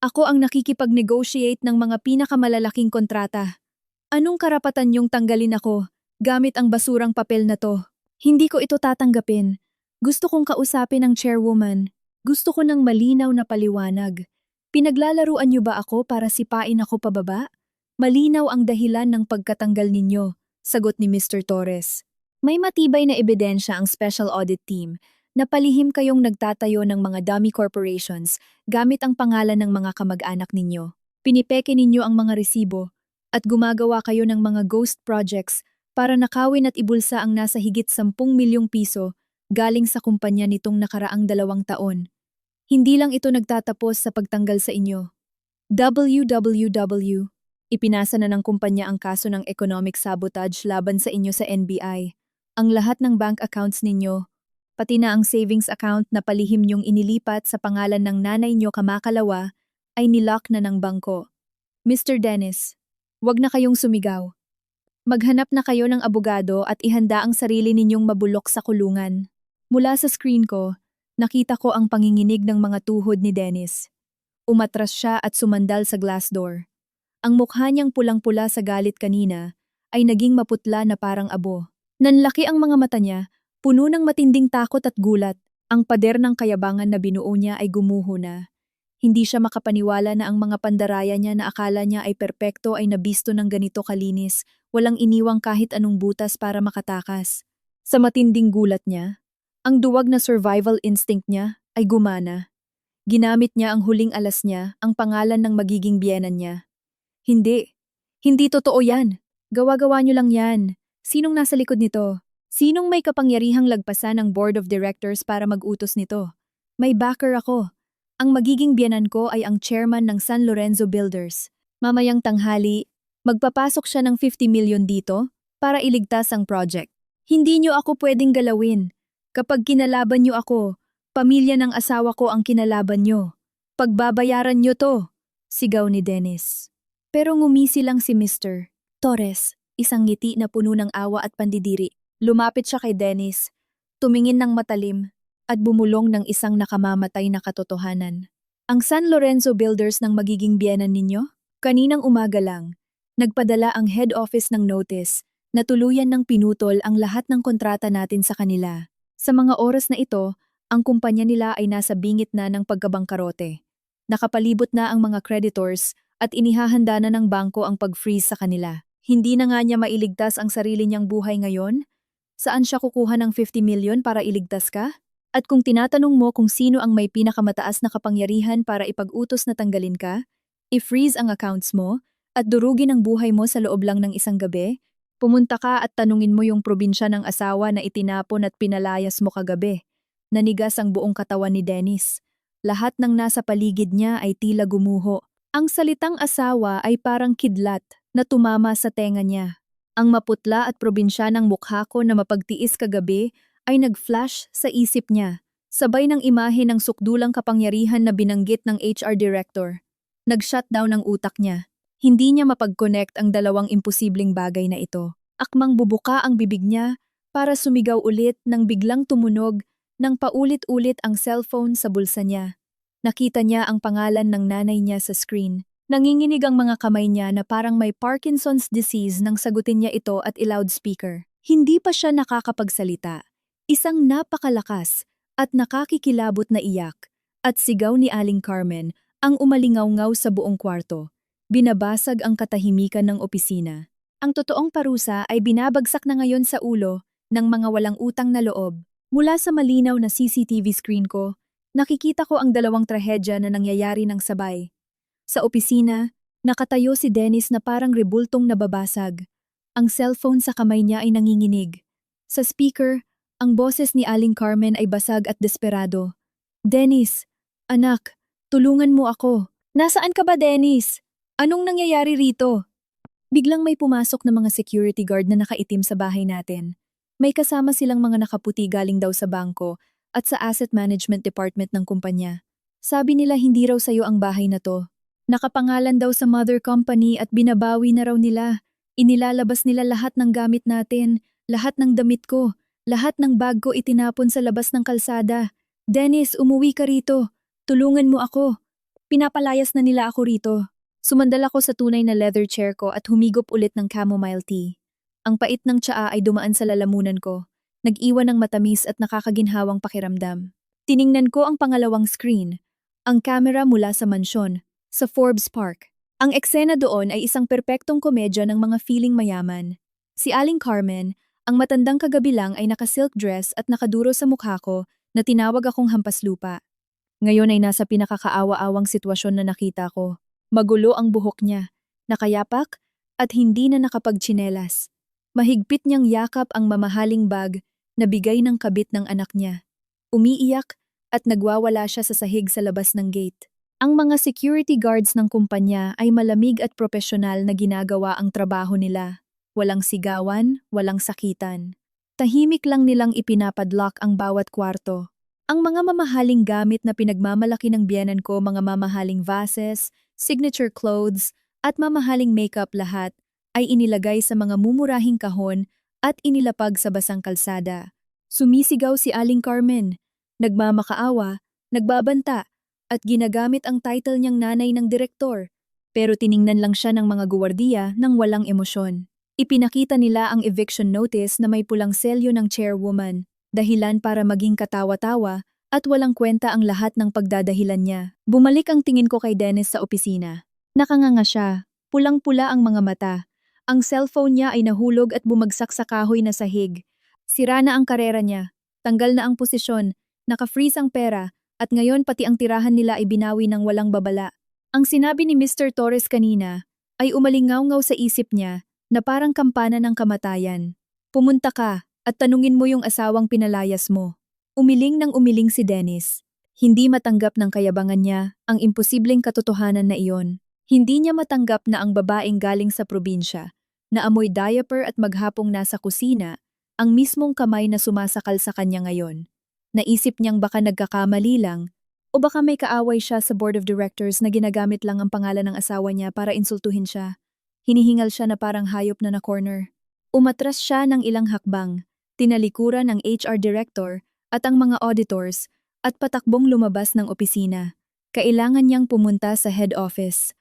Ako ang nakikipag-negotiate ng mga pinakamalalaking kontrata. Anong karapatan niyong tanggalin ako gamit ang basurang papel na to? Hindi ko ito tatanggapin. Gusto kong kausapin ang chairwoman. Gusto ko ng malinaw na paliwanag. Pinaglalaruan niyo ba ako para sipain ako pababa? Malinaw ang dahilan ng pagkatanggal ninyo, sagot ni Mr. Torres. May matibay na ebidensya ang Special Audit Team na palihim kayong nagtatayo ng mga dummy corporations gamit ang pangalan ng mga kamag-anak ninyo. Pinipeke ninyo ang mga resibo at gumagawa kayo ng mga ghost projects para nakawin at ibulsa ang nasa higit 10 milyong piso galing sa kumpanya nitong nakaraang 2 taon. Hindi lang ito nagtatapos sa pagtanggal sa inyo. WWW. Ipinasa na ng kumpanya ang kaso ng economic sabotage laban sa inyo sa NBI. Ang lahat ng bank accounts ninyo, pati na ang savings account na palihim niyong inilipat sa pangalan ng nanay niyo kamakalawa, ay nilock na ng bangko. Mr. Dennis, wag na kayong sumigaw. Maghanap na kayo ng abogado at ihanda ang sarili ninyong mabulok sa kulungan. Mula sa screen ko, nakita ko ang panginginig ng mga tuhod ni Dennis. Umatras siya at sumandal sa glass door. Ang mukha niyang pulang-pula sa galit kanina ay naging maputla na parang abo. Nanlaki ang mga mata niya, puno ng matinding takot at gulat. Ang pader ng kayabangan na binuo niya ay gumuho na. Hindi siya makapaniwala na ang mga pandaraya niya na akala niya ay perpekto ay nabisto ng ganito kalinis, walang iniwang kahit anong butas para makatakas. Sa matinding gulat niya, ang duwag na survival instinct niya ay gumana. Ginamit niya ang huling alas niya, ang pangalan ng magiging biyenan niya. Hindi. Hindi totoo yan. Gawa-gawa niyo lang yan. Sinong nasa likod nito? Sinong may kapangyarihang lagpasan ang board of directors para mag-utos nito? May backer ako. Ang magiging biyenan ko ay ang chairman ng San Lorenzo Builders. Mamayang tanghali, magpapasok siya ng 50 million dito para iligtas ang project. Hindi niyo ako pwedeng galawin. Kapag kinalaban niyo ako, pamilya ng asawa ko ang kinalaban niyo. Pagbabayaran niyo to, sigaw ni Dennis. Pero ngumisi lang si Mr. Torres, isang ngiti na puno ng awa at pandidiri. Lumapit siya kay Dennis, tumingin ng matalim, at bumulong ng isang nakamamatay na katotohanan. Ang San Lorenzo Builders ng magiging biyenan ninyo? Kaninang umaga lang, nagpadala ang head office ng notice na tuluyan ng pinutol ang lahat ng kontrata natin sa kanila. Sa mga oras na ito, ang kumpanya nila ay nasa bingit na ng pagkabangkarote. Nakapalibot na ang mga creditors at inihahanda na ng bangko ang pag-freeze sa kanila. Hindi na nga niya mailigtas ang sarili niyang buhay ngayon? Saan siya kukuha ng 50 million para iligtas ka? At kung tinatanong mo kung sino ang may pinakamataas na kapangyarihan para ipag-utos na tanggalin ka, i-freeze ang accounts mo, at durugin ang buhay mo sa loob lang ng isang gabi, pumunta ka at tanungin mo yung probinsya ng asawa na itinapon at pinalayas mo kagabi. Nanigas ang buong katawan ni Dennis. Lahat ng nasa paligid niya ay tila gumuho. Ang salitang asawa ay parang kidlat na tumama sa tenga niya. Ang maputla at probinsya ng mukha ko na mapagtiis kagabi ay nag-flash sa isip niya, sabay ng imahe ng sukdulang kapangyarihan na binanggit ng HR director. Nag-shutdown ang utak niya. Hindi niya mapag-connect ang dalawang imposibleng bagay na ito. Akmang bubuka ang bibig niya para sumigaw ulit nang biglang tumunog nang paulit-ulit ang cellphone sa bulsa niya. Nakita niya ang pangalan ng nanay niya sa screen. Nanginginig ang mga kamay niya na parang may Parkinson's disease nang sagutin niya ito at i-loudspeaker. Hindi pa siya nakakapagsalita. Isang napakalakas at nakakikilabot na iyak at sigaw ni Aling Carmen ang umalingaw-ngaw sa buong kwarto. Binabasag ang katahimikan ng opisina. Ang totoong parusa ay binabagsak na ngayon sa ulo ng mga walang utang na loob. Mula sa malinaw na CCTV screen ko, nakikita ko ang dalawang trahedya na nangyayari ng sabay. Sa opisina, nakatayo si Dennis na parang rebultong nababasag. Ang cellphone sa kamay niya ay nanginginig. Sa speaker, ang boses ni Aling Carmen ay basag at desperado. Dennis, anak, tulungan mo ako. Nasaan ka ba, Dennis? Anong nangyayari rito? Biglang may pumasok na mga security guard na nakaitim sa bahay natin. May kasama silang mga nakaputi galing daw sa bangko at sa asset management department ng kumpanya. Sabi nila hindi raw sayo ang bahay na to. Nakapangalan daw sa mother company at binabawi na raw nila. Inilalabas nila lahat ng gamit natin, lahat ng damit ko, lahat ng bag ko itinapon sa labas ng kalsada. Dennis, umuwi ka rito. Tulungan mo ako. Pinapalayas na nila ako rito. Sumandal ako sa tunay na leather chair ko at humigop ulit ng chamomile tea. Ang pait ng tsaa ay dumaan sa lalamunan ko. Nag-iwan ng matamis at nakakaginhawang pakiramdam. Tiningnan ko ang pangalawang screen. Ang kamera mula sa mansyon, sa Forbes Park. Ang eksena doon ay isang perpektong komedya ng mga feeling mayaman. Si Aling Carmen, ang matandang kagabi lang ay naka-silk dress at nakaduro sa mukha ko na tinawag akong hampas lupa. Ngayon ay nasa pinakakaawa-awang sitwasyon na nakita ko. Magulo ang buhok niya, nakayapak at hindi na nakapagtsinelas. Mahigpit niyang yakap ang mamahaling bag na bigay ng kabit ng anak niya. Umiiyak at nagwawala siya sa sahig sa labas ng gate. Ang mga security guards ng kumpanya ay malamig at propesyonal na ginagawa ang trabaho nila. Walang sigawan, walang sakitan. Tahimik lang nilang ipinapadlock ang bawat kwarto. Ang mga mamahaling gamit na pinagmamalaki ng biyenan ko, mga mamahaling vases, signature clothes, at mamahaling makeup lahat, ay inilagay sa mga mumurahing kahon at inilapag sa basang kalsada. Sumisigaw si Aling Carmen, nagmamakaawa, nagbabanta, at ginagamit ang title niyang nanay ng direktor. Pero tiningnan lang siya ng mga guwardiya nang walang emosyon. Ipinakita nila ang eviction notice na may pulang selyo ng chairwoman, dahilan para maging katawa-tawa at walang kwenta ang lahat ng pagdadahilan niya. Bumalik ang tingin ko kay Dennis sa opisina. Nakanganga siya, pulang-pula ang mga mata. Ang cellphone niya ay nahulog at bumagsak sa kahoy na sahig. Sira na ang karera niya, tanggal na ang posisyon, naka-freeze ang pera, at ngayon pati ang tirahan nila ay binawi ng walang babala. Ang sinabi ni Mr. Torres kanina ay umalingaw-ngaw sa isip niya na parang kampana ng kamatayan. Pumunta ka at tanungin mo yung asawang pinalayas mo. Umiling ng umiling si Dennis. Hindi matanggap ng kayabangan niya ang imposibleng katotohanan na iyon. Hindi niya matanggap na ang babaeng galing sa probinsya, na amoy diaper at maghapong nasa kusina, ang mismong kamay na sumasakal sa kanya ngayon. Naisip niyang baka nagkakamali lang, o baka may kaaway siya sa board of directors na ginagamit lang ang pangalan ng asawa niya para insultuhin siya. Hinihingal siya na parang hayop na na-corner. Umatras siya ng ilang hakbang, tinalikuran ang HR director at ang mga auditors, at patakbong lumabas ng opisina. Kailangan niyang pumunta sa head office.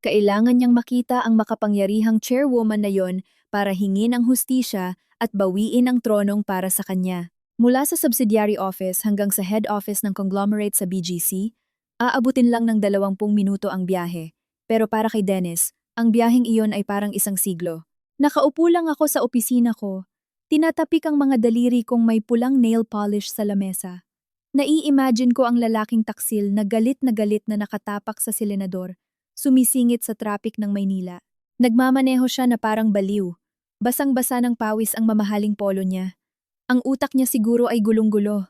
Kailangan niyang makita ang makapangyarihang chairwoman na yon para hingin ang hustisya at bawiin ang tronong para sa kanya. Mula sa subsidiary office hanggang sa head office ng conglomerate sa BGC, aabutin lang ng 20 minuto ang biyahe. Pero para kay Dennis, ang biyaheng iyon ay parang isang siglo. Nakaupo lang ako sa opisina ko. Tinatapik ang mga daliri kong may pulang nail polish sa lamesa. Nai-imagine ko ang lalaking taksil na galit na nakatapak sa silenador, sumisingit sa traffic ng Maynila. Nagmamaneho siya na parang baliw. Basang-basa ng pawis ang mamahaling polo niya. Ang utak niya siguro ay gulong-gulo.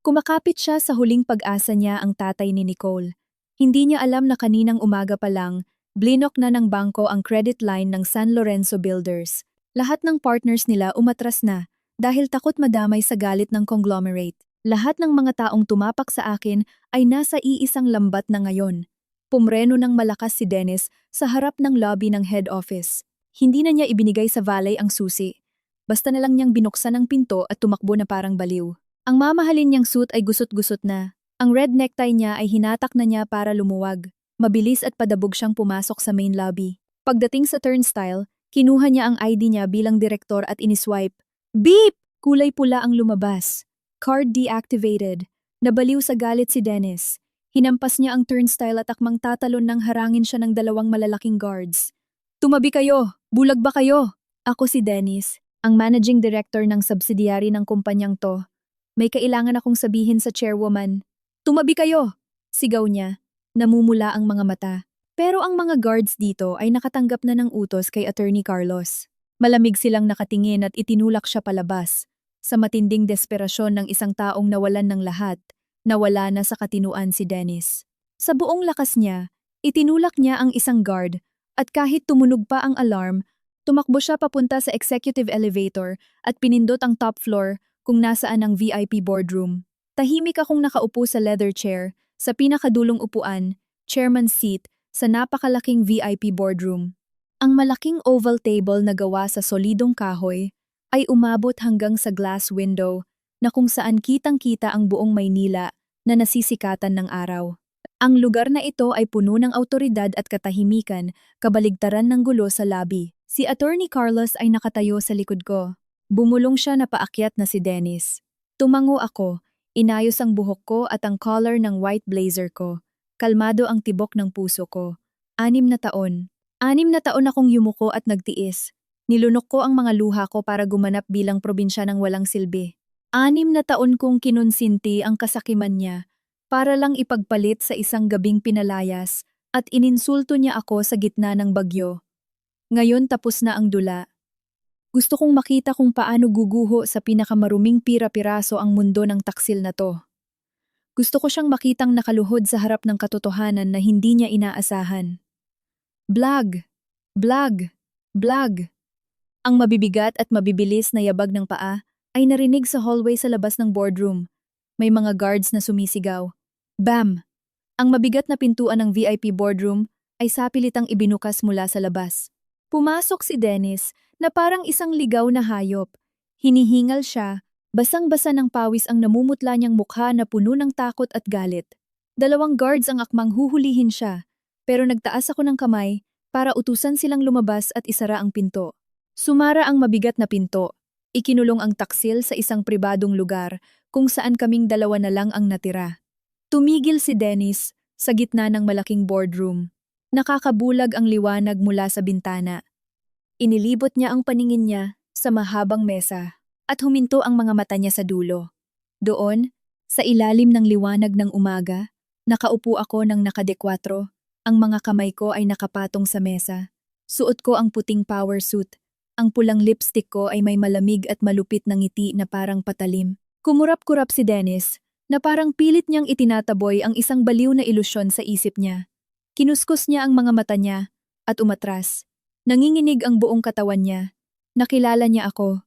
Kumakapit siya sa huling pag-asa niya, ang tatay ni Nicole. Hindi niya alam na kaninang umaga pa lang, blinok na ng bangko ang credit line ng San Lorenzo Builders. Lahat ng partners nila umatras na dahil takot madamay sa galit ng conglomerate. Lahat ng mga taong tumapak sa akin ay nasa iisang lambat na ngayon. Pumreno ng malakas si Dennis sa harap ng lobby ng head office. Hindi na niya ibinigay sa valet ang susi. Basta na lang niyang binuksan ang pinto at tumakbo na parang baliw. Ang mamahalin niyang suit ay gusot-gusot na. Ang red necktie niya ay hinatak na niya para lumuwag. Mabilis at padabog siyang pumasok sa main lobby. Pagdating sa turnstile, kinuha niya ang ID niya bilang direktor at iniswipe. Beep! Kulay pula ang lumabas. Card deactivated. Nabaliw sa galit si Dennis. Hinampas niya ang turnstile at akmang tatalon nang harangin siya ng 2 malalaking guards. Tumabi kayo! Bulag ba kayo? Ako si Dennis, ang managing director ng subsidiary ng kumpanyang to. May kailangan akong sabihin sa chairwoman. Tumabi kayo! Sigaw niya. Namumula ang mga mata. Pero ang mga guards dito ay nakatanggap na ng utos kay Attorney Carlos. Malamig silang nakatingin at itinulak siya palabas. Sa matinding desperasyon ng isang taong nawalan ng lahat, nawala na sa katinuan si Dennis. Sa buong lakas niya, itinulak niya ang isang guard at kahit tumunog pa ang alarm, Tumakbo siya papunta sa executive elevator at pinindot ang top floor kung nasaan ang VIP boardroom. Tahimik akong nakaupo sa leather chair, sa pinakadulong upuan, chairman's seat, sa napakalaking VIP boardroom. Ang malaking oval table na gawa sa solidong kahoy ay umabot hanggang sa glass window na kung saan kitang-kita ang buong Maynila na nasisikatan ng araw. Ang lugar na ito ay puno ng awtoridad at katahimikan, kabaligtaran ng gulo sa lobby. Si Attorney Carlos ay nakatayo sa likod ko. Bumulong siya na paakyat na si Dennis. Tumango ako, inayos ang buhok ko at ang collar ng white blazer ko. Kalmado ang tibok ng puso ko. 6 na taon. 6 na taon akong yumuko at nagtiis. Nilunok ko ang mga luha ko para gumanap bilang probinsya ng walang silbi. 6 na taon kong kinonsinti ang kasakiman niya para lang ipagpalit sa isang gabing pinalayas at ininsulto niya ako sa gitna ng bagyo. Ngayon tapos na ang dula. Gusto kong makita kung paano guguho sa pinakamaruming pira-piraso ang mundo ng taksil na to. Gusto ko siyang makitang nakaluhod sa harap ng katotohanan na hindi niya inaasahan. Blag! Blag! Blag! Ang mabibigat at mabibilis na yabag ng paa ay narinig sa hallway sa labas ng boardroom. May mga guards na sumisigaw. Bam! Ang mabigat na pintuan ng VIP boardroom ay sapilitang ibinukas mula sa labas. Pumasok si Dennis na parang isang ligaw na hayop. Hinihingal siya, basang-basa ng pawis ang namumutla niyang mukha na puno ng takot at galit. 2 guards ang akmang huhulihin siya, pero nagtaas ako ng kamay para utusan silang lumabas at isara ang pinto. Sumara ang mabigat na pinto. Ikinulong ang taksil sa isang pribadong lugar kung saan kaming 2 na lang ang natira. Tumigil si Dennis sa gitna ng malaking boardroom. Nakakabulag ang liwanag mula sa bintana. Inilibot niya ang paningin niya sa mahabang mesa at huminto ang mga mata niya sa dulo. Doon, sa ilalim ng liwanag ng umaga, nakaupo ako ng nakadekwatro. Ang mga kamay ko ay nakapatong sa mesa. Suot ko ang puting power suit. Ang pulang lipstick ko ay may malamig at malupit na ngiti na parang patalim. Kumurap-kurap si Dennis na parang pilit niyang itinataboy ang isang baliw na ilusyon sa isip niya. Kinuskus niya ang mga mata niya at umatras. Nanginginig ang buong katawan niya. Nakilala niya ako.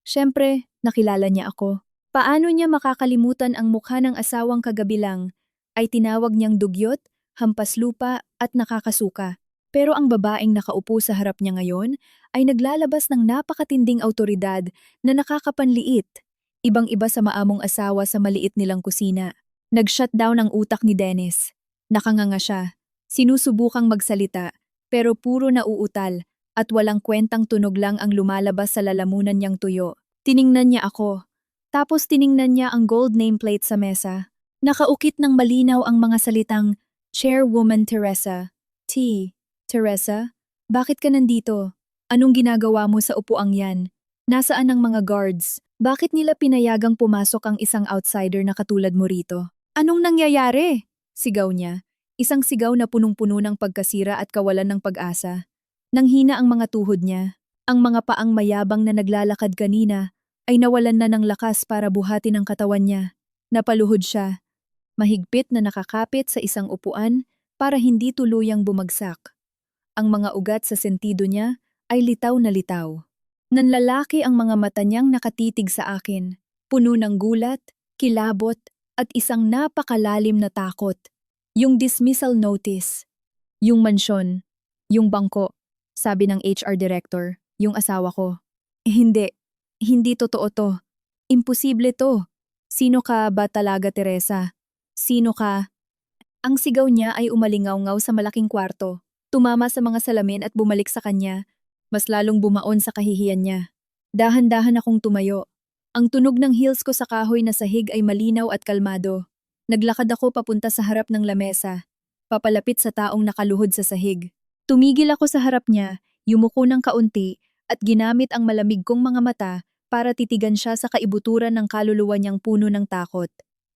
Siyempre, nakilala niya ako. Paano niya makakalimutan ang mukha ng asawang kagabi lang ay tinawag niyang dugyot, hampas lupa at nakakasuka. Pero ang babaeng nakaupo sa harap niya ngayon ay naglalabas ng napakatinding awtoridad na nakakapanliit. Ibang-iba sa maamong asawa sa maliit nilang kusina. Nag-shutdown ang utak ni Dennis. Nakanganga siya. Sinusubukang magsalita, pero puro nauutal at walang kwentang tunog lang ang lumalabas sa lalamunan niyang tuyo. Tiningnan niya ako. Tapos tiningnan niya ang gold nameplate sa mesa. Nakaukit ng malinaw ang mga salitang, Chairwoman Teresa. Teresa, bakit ka nandito? Anong ginagawa mo sa upuang yan? Nasaan ang mga guards? Bakit nila pinayagang pumasok ang isang outsider na katulad mo rito? Anong nangyayari? Sigaw niya. Isang sigaw na punong-puno ng pagkasira at kawalan ng pag-asa. Nanghina ang mga tuhod niya. Ang mga paang mayabang na naglalakad kanina ay nawalan na ng lakas para buhatin ang katawan niya. Napaluhod siya. Mahigpit na nakakapit sa isang upuan para hindi tuluyang bumagsak. Ang mga ugat sa sentido niya ay litaw na litaw. Nanlalaki ang mga mata niyang nakatitig sa akin. Puno ng gulat, kilabot at isang napakalalim na takot. Yung dismissal notice, yung mansyon, yung bangko, sabi ng HR director, yung asawa ko. Hindi totoo to. Imposible to. Sino ka ba talaga, Teresa? Sino ka? Ang sigaw niya ay umalingaw-ngaw sa malaking kwarto, tumama sa mga salamin at bumalik sa kanya, mas lalong bumaon sa kahihiyan niya. Dahan-dahan akong tumayo. Ang tunog ng heels ko sa kahoy na sahig ay malinaw at kalmado. Naglakad ako papunta sa harap ng lamesa, papalapit sa taong nakaluhod sa sahig. Tumigil ako sa harap niya, yumuko ng kaunti, at ginamit ang malamig kong mga mata para titigan siya sa kaibuturan ng kaluluwa niyang puno ng takot.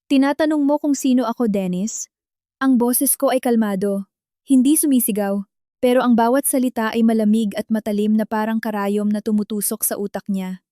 Tinatanong mo kung sino ako, Dennis? Ang boses ko ay kalmado, hindi sumisigaw, pero ang bawat salita ay malamig at matalim na parang karayom na tumutusok sa utak niya.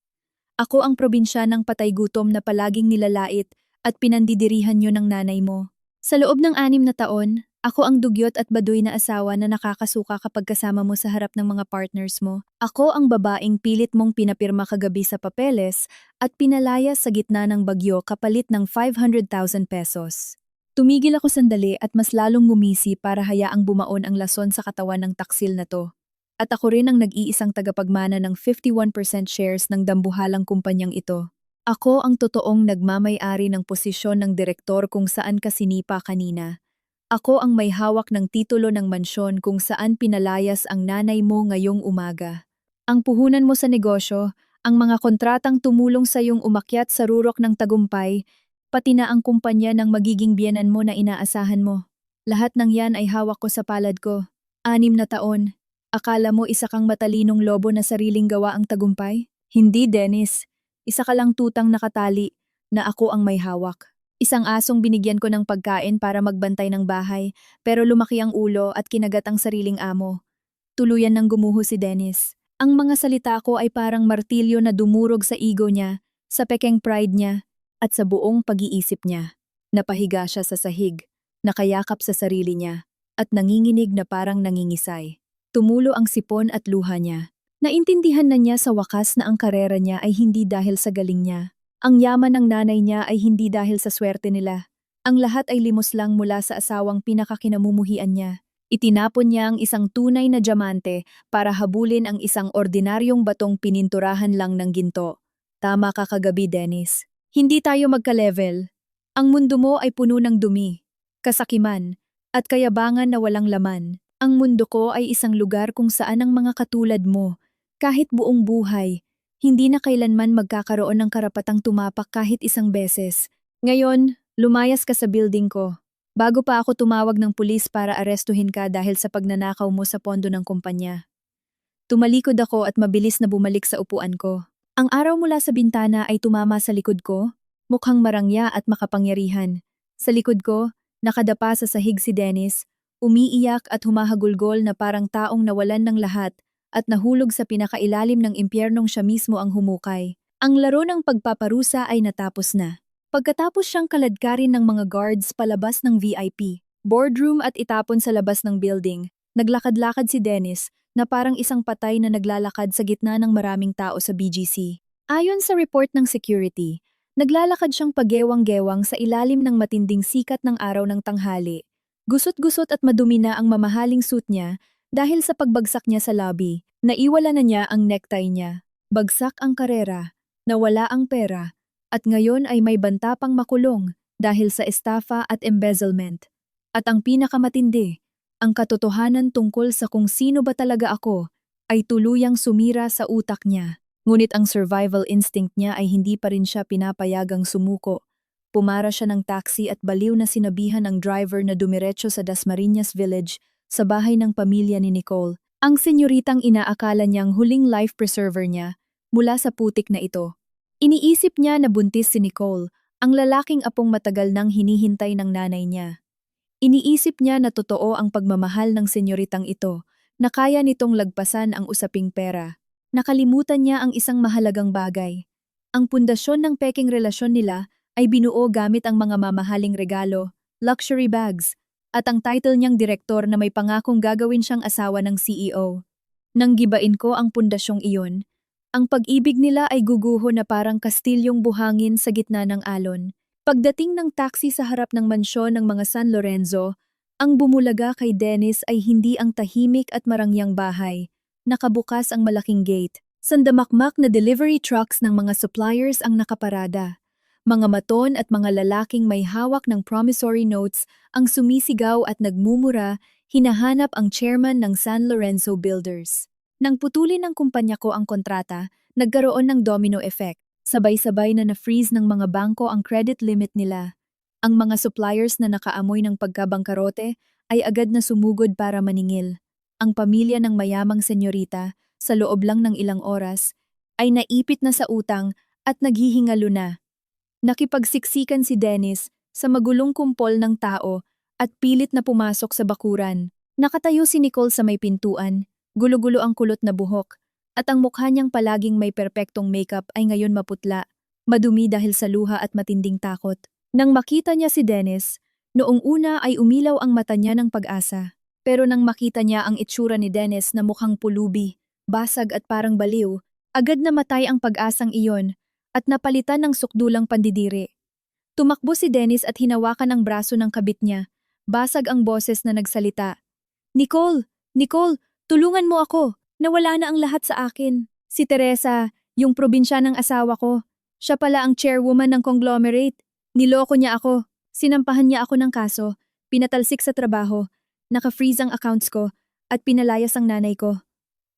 Ako ang probinsyanang patay gutom na palaging nilalait at pinandidirihan niyo ng nanay mo. Sa loob ng 6 na taon, Ako ang dugyot at baduy na asawa na nakakasuka kapag kasama mo sa harap ng mga partners mo. Ako ang babaeng pilit mong pinapirma kagabi sa papeles at pinalaya sa gitna ng bagyo kapalit ng 500,000 pesos. Tumigil ako sandali at mas lalong ngumisi para hayaang bumaon ang lason sa katawan ng taksil na to. At ako rin ang nag-iisang tagapagmana ng 51% shares ng dambuhalang kumpanyang ito. Ako ang totoong nagmamay-ari ng posisyon ng direktor kung saan ka sinipa kanina. Ako ang may hawak ng titulo ng mansyon kung saan pinalayas ang nanay mo ngayong umaga. Ang puhunan mo sa negosyo, ang mga kontratang tumulong sa iyong umakyat sa rurok ng tagumpay, pati na ang kumpanya ng magiging biyenan mo na inaasahan mo. Lahat ng yan ay hawak ko sa palad ko. 6 na taon. Akala mo isa kang matalinong lobo na sariling gawa ang tagumpay? Hindi, Dennis. Isa ka lang tutang nakatali na ako ang may hawak. Isang asong binigyan ko ng pagkain para magbantay ng bahay, pero lumaki ang ulo at kinagat ang sariling amo. Tuluyan ng gumuho si Dennis. Ang mga salita ko ay parang martilyo na dumurog sa ego niya, sa pekeng pride niya, at sa buong pag-iisip niya. Napahiga siya sa sahig, nakayakap sa sarili niya, at nanginginig na parang nangingisay. Tumulo ang sipon at luha niya. Naintindihan na niya sa wakas na ang karera niya ay hindi dahil sa galing niya. Ang yaman ng nanay niya ay hindi dahil sa swerte nila. Ang lahat ay limos lang mula sa asawang pinakakinamumuhian niya. Itinapon niya ang isang tunay na diamante para habulin ang isang ordinaryong batong pininturahan lang ng ginto. Tama ka kagabi, Dennis. Hindi tayo magka-level. Ang mundo mo ay puno ng dumi, kasakiman, at kayabangan na walang laman. Ang mundo ko ay isang lugar kung saan ang mga katulad mo, kahit buong buhay, hindi na kailanman magkakaroon ng karapatang tumapak kahit isang beses. Ngayon, lumayas ka sa building ko. Bago pa ako tumawag ng pulis para arestuhin ka dahil sa pagnanakaw mo sa pondo ng kumpanya. Tumalikod ako at mabilis na bumalik sa upuan ko. Ang araw mula sa bintana ay tumama sa likod ko, mukhang marangya at makapangyarihan. Sa likod ko, nakadapa sa sahig si Dennis, umiiyak at humahagulgol na parang taong nawalan ng lahat, at nahulog sa pinakailalim ng impyernong siya mismo ang humukay. Ang laro ng pagpaparusa ay natapos na. Pagkatapos siyang kaladkarin ng mga guards palabas ng VIP, boardroom at itapon sa labas ng building, naglakad-lakad si Dennis na parang isang patay na naglalakad sa gitna ng maraming tao sa BGC. Ayon sa report ng security, naglalakad siyang pagewang-gewang sa ilalim ng matinding sikat ng araw ng tanghali. Gusot-gusot at madumi na ang mamahaling suit niya dahil sa pagbagsak niya sa lobby. Naiwala na niya ang necktie niya. Bagsak ang karera, nawala ang pera, at ngayon ay may banta pang makulong dahil sa estafa at embezzlement. At ang pinakamatindi, ang katotohanan tungkol sa kung sino ba talaga ako ay tuluyang sumira sa utak niya. Ngunit ang survival instinct niya ay hindi pa rin siya pinapayagang sumuko. Pumara siya ng taxi at baliw na sinabihan ng driver na dumiretso sa Dasmariñas Village sa bahay ng pamilya ni Nicole. Ang senyoritang inaakala niyang huling life preserver niya mula sa putik na ito. Iniisip niya na buntis si Nicole, ang lalaking apong matagal nang hinihintay ng nanay niya. Iniisip niya na totoo ang pagmamahal ng senyoritang ito, na kaya nitong lagpasan ang usaping pera. Nakalimutan niya ang isang mahalagang bagay. Ang pundasyon ng peking relasyon nila ay binuo gamit ang mga mamahaling regalo, luxury bags, at ang title niyang direktor na may pangakong gagawin siyang asawa ng CEO. Nang gibain ko ang pundasyong iyon, ang pag-ibig nila ay guguho na parang kastilyong buhangin sa gitna ng alon. Pagdating ng taxi sa harap ng mansyon ng mga San Lorenzo, ang bumulaga kay Dennis ay hindi ang tahimik at marangyang bahay. Nakabukas ang malaking gate. Sandamakmak na delivery trucks ng mga suppliers ang nakaparada. Mga maton at mga lalaking may hawak ng promissory notes ang sumisigaw at nagmumura, hinahanap ang chairman ng San Lorenzo Builders. Nang putulin ng kumpanya ko ang kontrata, nagkaroon ng domino effect. Sabay-sabay na na-freeze ng mga bangko ang credit limit nila. Ang mga suppliers na nakaamoy ng pagkabangkarote ay agad na sumugod para maningil. Ang pamilya ng mayamang senyorita, sa loob lang ng ilang oras, ay naipit na sa utang at naghihingalo na. Nakipagsiksikan si Dennis sa magulong kumpol ng tao at pilit na pumasok sa bakuran. Nakatayo si Nicole sa may pintuan, gulo-gulo ang kulot na buhok, at ang mukha niyang palaging may perpektong makeup ay ngayon maputla, madumi dahil sa luha at matinding takot. Nang makita niya si Dennis, Noong una ay umilaw ang mata niya ng pag-asa. Pero nang makita niya ang itsura ni Dennis na mukhang pulubi, basag at parang baliw, agad namatay ang pag-asang iyon at napalitan ng sukdulang pandidiri. Tumakbo si Dennis at hinawakan ang braso ng kabit niya. Basag ang boses na nagsalita. Nicole! Nicole! Tulungan mo ako! Nawala na ang lahat sa akin. Si Teresa, yung probinsya ng asawa ko. Siya pala ang chairwoman ng conglomerate. Niloko niya ako. Sinampahan niya ako ng kaso. Pinatalsik sa trabaho. Naka-freeze ang accounts ko. At pinalayas ang nanay ko.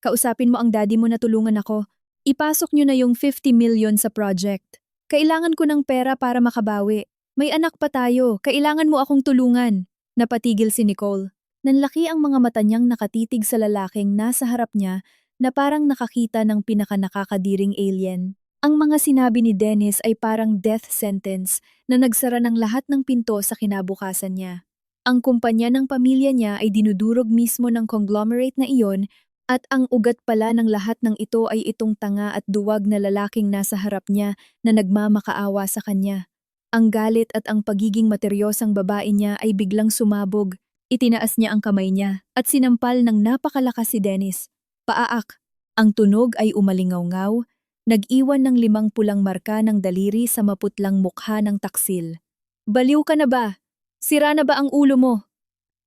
Kausapin mo ang daddy mo na tulungan ako. Ipasok niyo na yung 50 million sa project. Kailangan ko ng pera para makabawi. May anak pa tayo. Kailangan mo akong tulungan. Napatigil si Nicole. Nanlaki ang mga mata niyang nakatitig sa lalaking nasa harap niya na parang nakakita ng pinakanakakadiring alien. Ang mga sinabi ni Dennis ay parang death sentence na nagsara ng lahat ng pinto sa kinabukasan niya. Ang kumpanya ng pamilya niya ay dinudurog mismo ng conglomerate na iyon at ang ugat pala ng lahat ng ito ay itong tanga at duwag na lalaking nasa harap niya na nagmamakaawa sa kanya. Ang galit at ang pagiging materyosang babae niya ay biglang sumabog. Itinaas niya ang kamay niya at sinampal ng napakalakas si Dennis. Paaak. Ang tunog ay umalingaw-ngaw, nag-iwan ng 5 pulang marka ng daliri sa maputlang mukha ng taksil. Baliw ka na ba? Sira na ba ang ulo mo?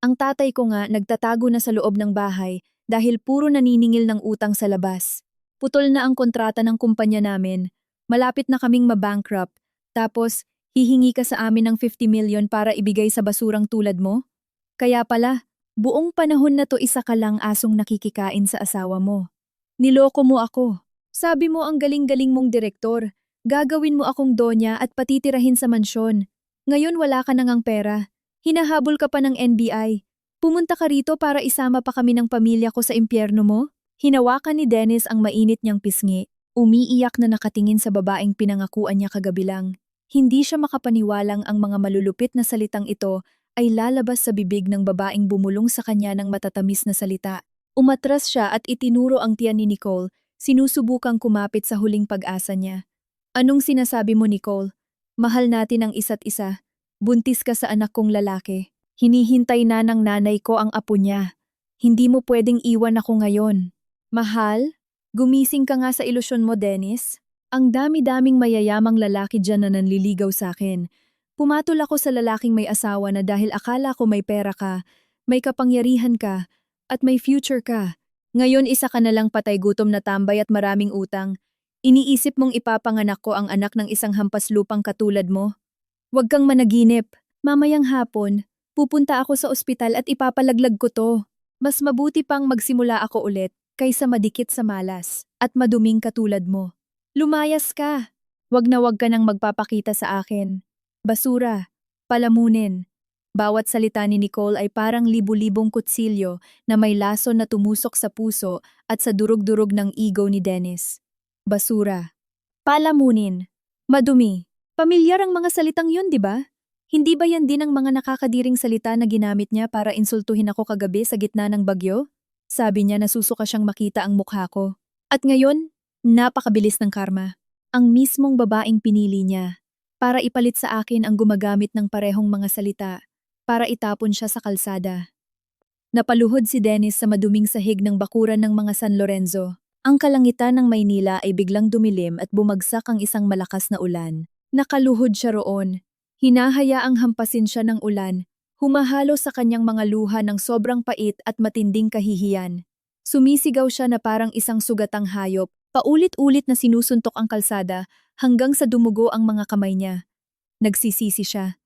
Ang tatay ko nga nagtatago na sa loob ng bahay dahil puro naniningil ng utang sa labas. Putol na ang kontrata ng kumpanya namin. Malapit na kaming mabankrupt. Tapos, hihingi ka sa amin ng 50 million para ibigay sa basurang tulad mo? Kaya pala, buong panahon na to isa ka lang asong nakikikain sa asawa mo. Niloko mo ako. Sabi mo ang galing-galing mong direktor. Gagawin mo akong donya at patitirahin sa mansyon. Ngayon wala ka nang ang pera. Hinahabol ka pa ng NBI. Pumunta ka rito para isama pa kami ng pamilya ko sa impyerno mo? Hinawakan ni Dennis ang mainit niyang pisngi. Umiiyak na nakatingin sa babaeng pinangakuan niya kagabi lang. Hindi siya makapaniwalang ang mga malulupit na salitang ito ay lalabas sa bibig ng babaeng bumulong sa kanya ng matatamis na salita. Umatras siya at itinuro ang tiyan ni Nicole, sinusubukang kumapit sa huling pag-asa niya. Anong sinasabi mo, Nicole? Mahal natin ang isa't isa. Buntis ka sa anak kong lalaki. Hinihintay na ng nanay ko ang apo niya. Hindi mo pwedeng iwan ako ngayon. Mahal? Gumising ka nga sa ilusyon mo, Dennis. Ang dami-daming mayayamang lalaki dyan na nanliligaw sa akin. Pumatol ako sa lalaking may asawa na dahil akala ko may pera ka, may kapangyarihan ka, at may future ka. Ngayon isa ka na lang patay gutom na tambay at maraming utang. Iniisip mong ipapanganak ko ang anak ng isang hampas lupang katulad mo? Huwag kang managinip. Mamayang hapon, pupunta ako sa ospital at ipapalaglag ko to. Mas mabuti pang magsimula ako ulit kaysa madikit sa malas at maduming katulad mo. Lumayas ka. Wag ka nang magpapakita sa akin. Basura, palamunin. Bawat salita ni Nicole ay parang libu-libong kutsilyo na may lason na tumusok sa puso at sa durug-durug ng ego ni Dennis. Basura, palamunin, madumi. Pamilyar ang mga salitang yun, di ba? Hindi ba yan din ang mga nakakadiring salita na ginamit niya para insultuhin ako kagabi sa gitna ng bagyo? Sabi niya nasusuka siyang makita ang mukha ko. At ngayon, napakabilis ng karma. Ang mismong babaeng pinili niya para ipalit sa akin ang gumagamit ng parehong mga salita, para itapon siya sa kalsada. Napaluhod si Dennis sa maduming sahig ng bakuran ng mga San Lorenzo. Ang kalangitan ng Maynila ay biglang dumilim at bumagsak ang isang malakas na ulan. Nakaluhod siya roon. Hinahayaang hampasin siya ng ulan, humahalo sa kanyang mga luha ng sobrang pait at matinding kahihiyan. Sumisigaw siya na parang isang sugatang hayop, paulit-ulit na sinusuntok ang kalsada hanggang sa dumugo ang mga kamay niya. Nagsisisi siya.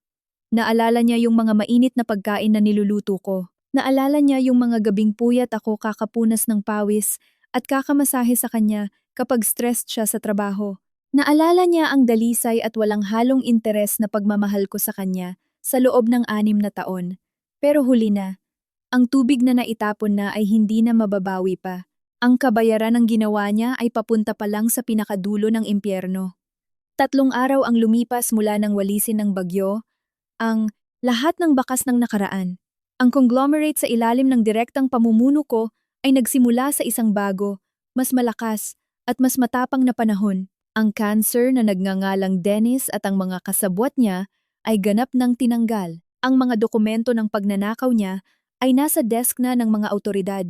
Naalala niya yung mga mainit na pagkain na niluluto ko. Naalala niya yung mga gabing puyat ako kakapunas ng pawis at kakamasahe sa kanya kapag stressed siya sa trabaho. Naalala niya ang dalisay at walang halong interes na pagmamahal ko sa kanya sa loob ng 6 na taon. Pero huli na. Ang tubig na naitapon na ay hindi na mababawi pa. Ang kabayaran ng ginawa niya ay papunta pa lang sa pinakadulo ng impyerno. 3 araw ang lumipas mula nang walisin ng bagyo, ang lahat ng bakas ng nakaraan. Ang conglomerate sa ilalim ng direktang pamumuno ko ay nagsimula sa isang bago, mas malakas, at mas matapang na panahon. Ang cancer na nagngangalang Dennis at ang mga kasabwat niya ay ganap ng tinanggal. Ang mga dokumento ng pagnanakaw niya ay nasa desk na ng mga awtoridad.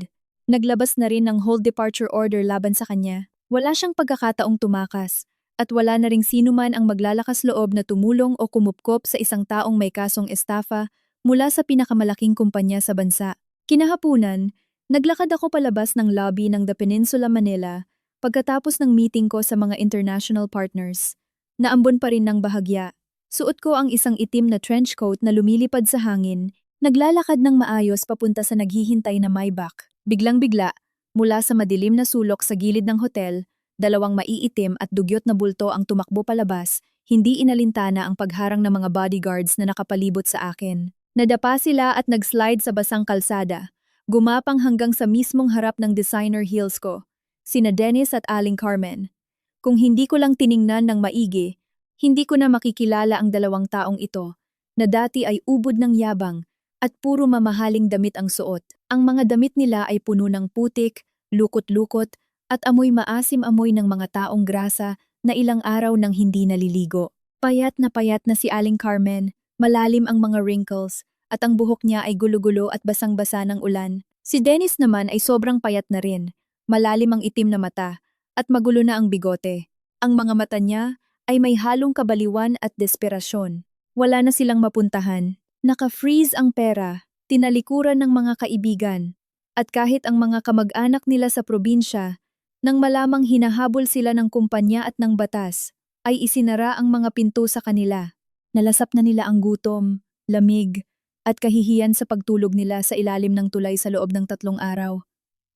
Naglabas na rin ng hold departure order laban sa kanya. Wala siyang pagkakataong tumakas, at wala na ring sino man ang maglalakas loob na tumulong o kumupkop sa isang taong may kasong estafa mula sa pinakamalaking kumpanya sa bansa. Kinahapunan, naglakad ako palabas ng lobby ng The Peninsula Manila pagkatapos ng meeting ko sa mga international partners. Naambon pa rin ng bahagya. Suot ko ang isang itim na trench coat na lumilipad sa hangin, naglalakad ng maayos papunta sa naghihintay na Maybach. Biglang-bigla, mula sa madilim na sulok sa gilid ng hotel, dalawang maiitim at dugyot na bulto ang tumakbo palabas, hindi inalintana ang pagharang ng mga bodyguards na nakapalibot sa akin. Nadapa sila at nag-slide sa basang kalsada, gumapang hanggang sa mismong harap ng designer heels ko, sina Dennis at Aling Carmen. Kung hindi ko lang tiningnan ng maigi, hindi ko na makikilala ang dalawang taong ito, na dati ay ubod ng yabang at puro mamahaling damit ang suot. Ang mga damit nila ay puno ng putik, lukot-lukot, at amoy maasim amoy ng mga taong grasa na ilang araw nang hindi naliligo. Payat na si Aling Carmen, malalim ang mga wrinkles, at ang buhok niya ay gulo-gulo at basang-basa ng ulan. Si Dennis naman ay sobrang payat na rin, malalim ang itim na mata, at magulo na ang bigote. Ang mga mata niya ay may halong kabaliwan at desperasyon. Wala na silang mapuntahan. Naka-freeze ang pera, tinalikuran ng mga kaibigan, at kahit ang mga kamag-anak nila sa probinsya, nang malamang hinahabol sila ng kumpanya at ng batas, ay isinara ang mga pinto sa kanila. Nalasap na nila ang gutom, lamig, at kahihiyan sa pagtulog nila sa ilalim ng tulay sa loob ng 3 araw.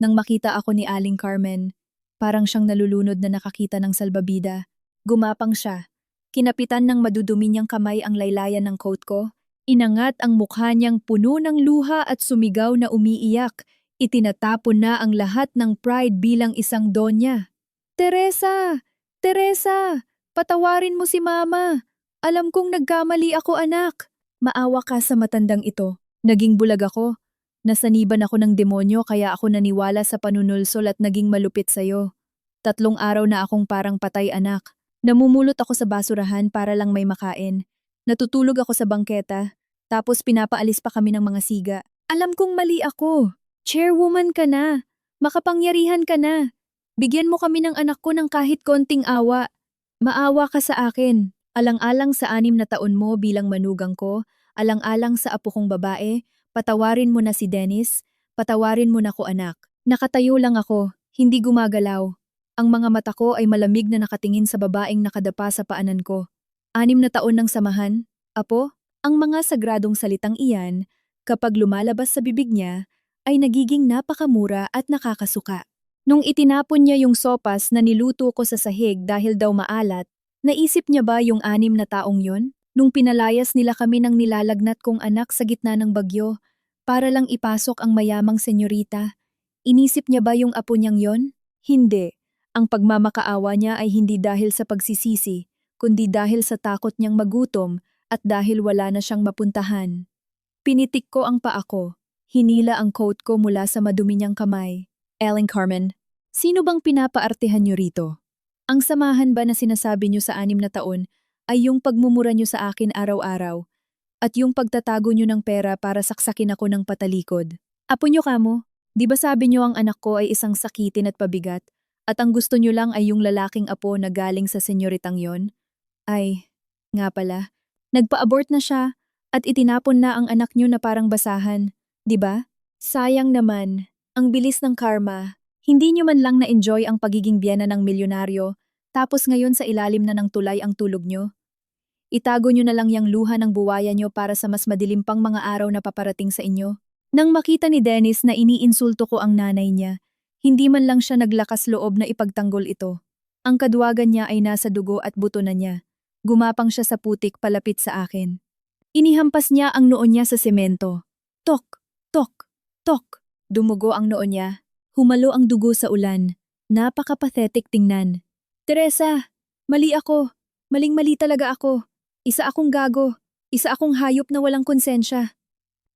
Nang makita ako ni Aling Carmen, parang siyang nalulunod na nakakita ng salbabida. Gumapang siya. Kinapitan ng madudumi niyang kamay ang laylayan ng coat ko. Inangat ang mukha niyang puno ng luha at sumigaw na umiiyak. Itinatapon na ang lahat ng pride bilang isang donya. Teresa! Teresa! Patawarin mo si Mama! Alam kong nagkamali ako, anak! Maawa ka sa matandang ito. Naging bulag ako. Nasaniban ako ng demonyo kaya ako naniwala sa panunulsol at naging malupit sa'yo. 3 araw na akong parang patay, anak. Namumulot ako sa basurahan para lang may makain. Natutulog ako sa bangketa, tapos pinapaalis pa kami ng mga siga. Alam kong mali ako. Chairwoman ka na. Makapangyarihan ka na. Bigyan mo kami ng anak ko ng kahit konting awa. Maawa ka sa akin. Alang-alang sa 6 na taon mo bilang manugang ko, alang-alang sa apo kong babae, patawarin mo na si Dennis, patawarin mo na ko, anak. Nakatayo lang ako, hindi gumagalaw. Ang mga mata ko ay malamig na nakatingin sa babaeng nakadapa sa paanan ko. 6 na taon ng samahan, apo, ang mga sagradong salitang iyan, kapag lumalabas sa bibig niya, ay nagiging napakamura at nakakasuka. Nung itinapon niya yung sopas na niluto ko sa sahig dahil daw maalat, naisip niya ba yung 6 na taong yon? Nung pinalayas nila kami ng nilalagnat kong anak sa gitna ng bagyo, para lang ipasok ang mayamang senyorita, inisip niya ba yung apo niyang yon? Hindi. Ang pagmamakaawa niya ay hindi dahil sa pagsisisi, kundi dahil sa takot niyang magutom at dahil wala na siyang mapuntahan. Pinitik ko ang paa ko. Hinila ang coat ko mula sa madumi niyang kamay. Aling Carmen, sino bang pinapaartehan niyo rito? Ang samahan ba na sinasabi niyo sa 6 na taon ay yung pagmumura niyo sa akin araw-araw at yung pagtatago niyo ng pera para saksakin ako ng patalikod. Apo niyo kamo, di ba sabi niyo ang anak ko ay isang sakitin at pabigat at ang gusto niyo lang ay yung lalaking apo na galing sa senyoritang yon? Ay, nga pala, nagpa-abort na siya at itinapon na ang anak niyo na parang basahan. Di ba? Sayang naman, ang bilis ng karma. Hindi niyo man lang na-enjoy ang pagiging biyana ng milyonaryo, tapos ngayon sa ilalim na ng tulay ang tulog niyo. Itago niyo na lang yang luha ng buwaya niyo para sa mas madilim pang mga araw na paparating sa inyo. Nang makita ni Dennis na iniinsulto ko ang nanay niya, hindi man lang siya naglakas loob na ipagtanggol ito. Ang kadwagan niya ay nasa dugo at buto na niya. Gumapang siya sa putik palapit sa akin. Inihampas niya ang noo niya sa semento. Tok! Tok! Tok! Dumugo ang noo niya. Humalo ang dugo sa ulan. Napaka-pathetic tingnan. Teresa! Mali ako. Maling-mali talaga ako. Isa akong gago. Isa akong hayop na walang konsensya.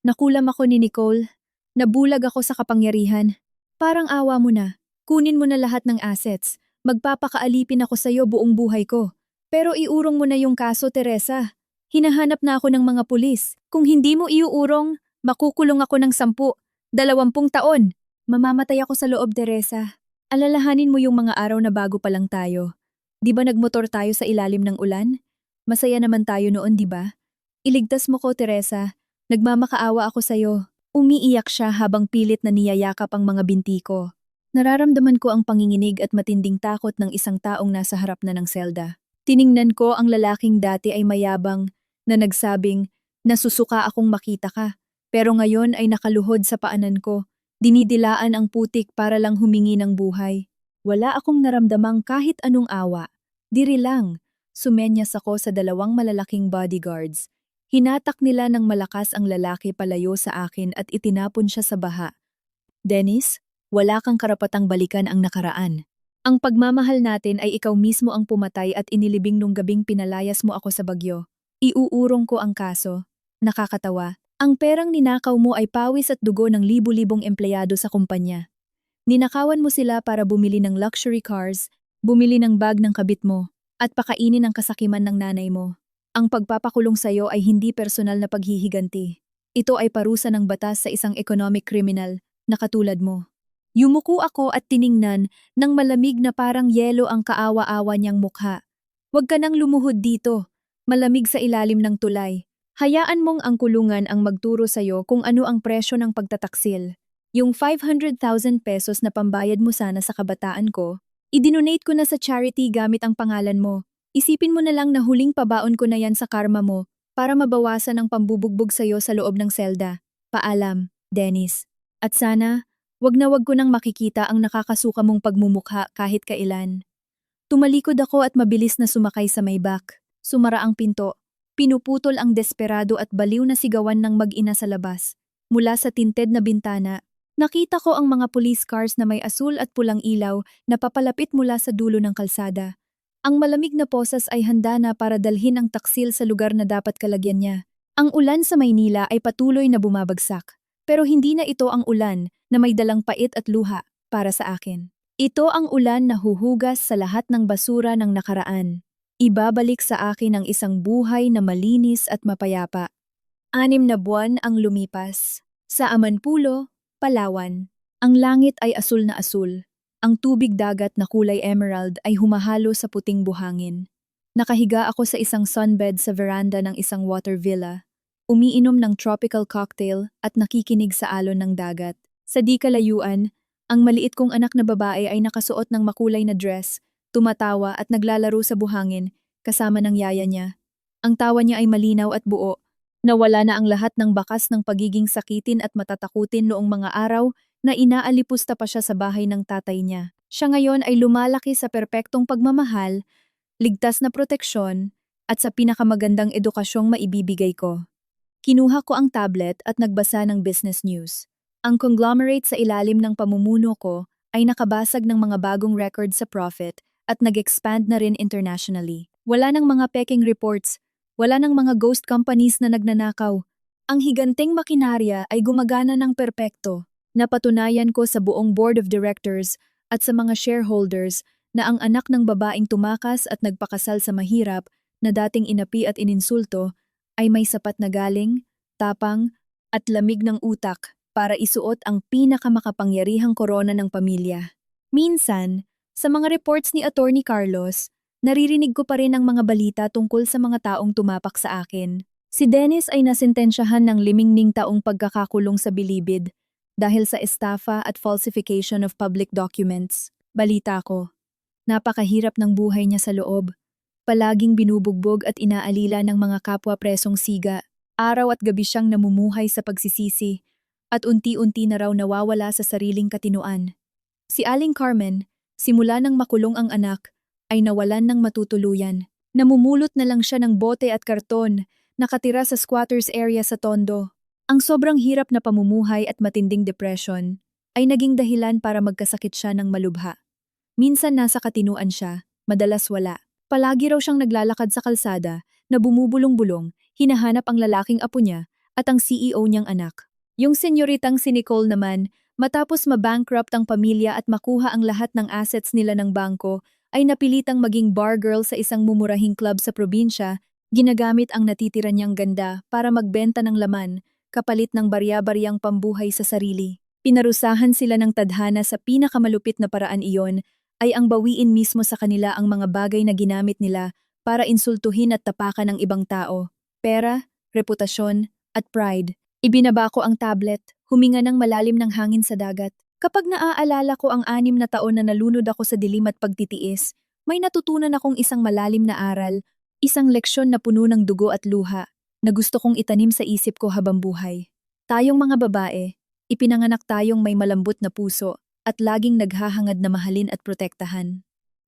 Nakulam ako ni Nicole. Nabulag ako sa kapangyarihan. Parang awa mo na. Kunin mo na lahat ng assets. Magpapakaalipin ako sa'yo buong buhay ko. Pero iurong mo na yung kaso, Teresa. Hinahanap na ako ng mga pulis. Kung hindi mo iuurong, makukulong ako ng 10, 20 taon. Mamamatay ako sa loob, Teresa. Alalahanin mo yung mga araw na bago pa lang tayo. Di ba nagmotor tayo sa ilalim ng ulan? Masaya naman tayo noon, di ba? Iligtas mo ko, Teresa. Nagmamakaawa ako sa'yo. Umiiyak siya habang pilit na niyayakap ang mga binti ko. Nararamdaman ko ang panginginig at matinding takot ng isang taong nasa harap na ng selda. Tiningnan ko ang lalaking dati ay mayabang na nagsabing, nasusuka akong makita ka. Pero ngayon ay nakaluhod sa paanan ko. Dinidilaan ang putik para lang humingi ng buhay. Wala akong naramdamang kahit anong awa. Diri lang. Sumenyas ako sa 2 malalaking bodyguards. Hinatak nila ng malakas ang lalaki palayo sa akin at itinapon siya sa baha. Dennis, wala kang karapatang balikan ang nakaraan. Ang pagmamahal natin ay ikaw mismo ang pumatay at inilibing nung gabing pinalayas mo ako sa bagyo. Iuurong ko ang kaso. Nakakatawa. Ang perang ninakaw mo ay pawis at dugo ng libu-libong empleyado sa kumpanya. Ninakawan mo sila para bumili ng luxury cars, bumili ng bag ng kabit mo, at pakainin ang kasakiman ng nanay mo. Ang pagpapakulong sayo ay hindi personal na paghihiganti. Ito ay parusa ng batas sa isang economic criminal na katulad mo. Yumuko ako at tiningnan ng malamig na parang yelo ang kaawa-awa niyang mukha. Huwag ka nang lumuhod dito. Malamig sa ilalim ng tulay. Hayaan mong ang kulungan ang magturo sa'yo kung ano ang presyo ng pagtataksil. Yung 500,000 pesos na pambayad mo sana sa kabataan ko, idinonate ko na sa charity gamit ang pangalan mo. Isipin mo na lang na huling pabaon ko na yan sa karma mo para mabawasan ang pambubugbog sa'yo sa loob ng selda. Paalam, Dennis. At sana, wag na wag ko nang makikita ang nakakasuka mong pagmumukha kahit kailan. Tumalikod ako at mabilis na sumakay sa Maybach. Sumara ang pinto. Pinuputol ang desperado at baliw na sigawan ng mag-ina sa labas. Mula sa tinted na bintana, nakita ko ang mga police cars na may asul at pulang ilaw na papalapit mula sa dulo ng kalsada. Ang malamig na posas ay handa na para dalhin ang taksil sa lugar na dapat kalagyan niya. Ang ulan sa Maynila ay patuloy na bumabagsak. Pero hindi na ito ang ulan na may dalang pait at luha para sa akin. Ito ang ulan na huhugas sa lahat ng basura ng nakaraan. Ibabalik sa akin ang isang buhay na malinis at mapayapa. 6 na buwan ang lumipas. Sa Amanpulo, Palawan, ang langit ay asul na asul. Ang tubig dagat na kulay emerald ay humahalo sa puting buhangin. Nakahiga ako sa isang sunbed sa veranda ng isang water villa. Umiinom ng tropical cocktail at nakikinig sa alon ng dagat. Sa di kalayuan, ang maliit kong anak na babae ay nakasuot ng makulay na dress, tumatawa at naglalaro sa buhangin kasama ng yaya niya. Ang tawa niya ay malinaw at buo. Nawala na ang lahat ng bakas ng pagiging sakitin at matatakutin noong mga araw na inaalipusta pa siya sa bahay ng tatay niya. Siya ngayon ay lumalaki sa perpektong pagmamahal, ligtas na proteksyon, at sa pinakamagandang edukasyong maibibigay ko. Kinuha ko ang tablet at nagbasa ng business news. Ang conglomerate sa ilalim ng pamumuno ko ay nakabasag ng mga bagong record sa profit at nag-expand na rin internationally. Wala nang mga peking reports, wala nang mga ghost companies na nagnanakaw. Ang higanteng makinarya ay gumagana ng perpekto. Napatunayan ko sa buong board of directors at sa mga shareholders na ang anak ng babaeng tumakas at nagpakasal sa mahirap na dating inapi at ininsulto ay may sapat na galing, tapang, at lamig ng utak para isuot ang pinakamakapangyarihang korona ng pamilya. Minsan, sa mga reports ni Attorney Carlos, naririnig ko pa rin ang mga balita tungkol sa mga taong tumapak sa akin. Si Dennis ay nasintensyahan ng 5 taong pagkakakulong sa bilibid dahil sa estafa at falsification of public documents. Balita ko. Napakahirap ng buhay niya sa loob. Palaging binubugbog at inaalila ng mga kapwa presong siga. Araw at gabi siyang namumuhay sa pagsisisi at unti-unti na raw nawawala sa sariling katinuan. Si Aling Carmen, simula nang makulong ang anak, ay nawalan ng matutuluyan. Namumulot na lang siya ng bote at karton, nakatira sa squatters area sa Tondo. Ang sobrang hirap na pamumuhay at matinding depression ay naging dahilan para magkasakit siya ng malubha. Minsan nasa katinuan siya, madalas wala. Palagi raw siyang naglalakad sa kalsada na bumubulong-bulong, hinahanap ang lalaking apo niya at ang CEO niyang anak. Yung senyoritang si Nicole naman, matapos mabankrupt ang pamilya at makuha ang lahat ng assets nila ng bangko, ay napilitang maging bar girl sa isang mumurahing club sa probinsya Ginagamit ang natitira niyang ganda para magbenta ng laman, kapalit ng barya-baryang pambuhay sa sarili. Pinarusahan sila ng tadhana sa pinakamalupit na paraan iyon ay ang bawiin mismo sa kanila ang mga bagay na ginamit nila para insultuhin at tapakan ng ibang tao. Pera, reputasyon, at pride. Ibinaba ko ang tablet, huminga ng malalim ng hangin sa dagat. Kapag naaalala ko ang 6 na taon na nalunod ako sa dilim at pagtitiis, may natutunan akong isang malalim na aral, isang leksyon na puno ng dugo at luha, na gusto kong itanim sa isip ko habang buhay. Tayong mga babae, ipinanganak tayong may malambot na puso at laging naghahangad na mahalin at protektahan.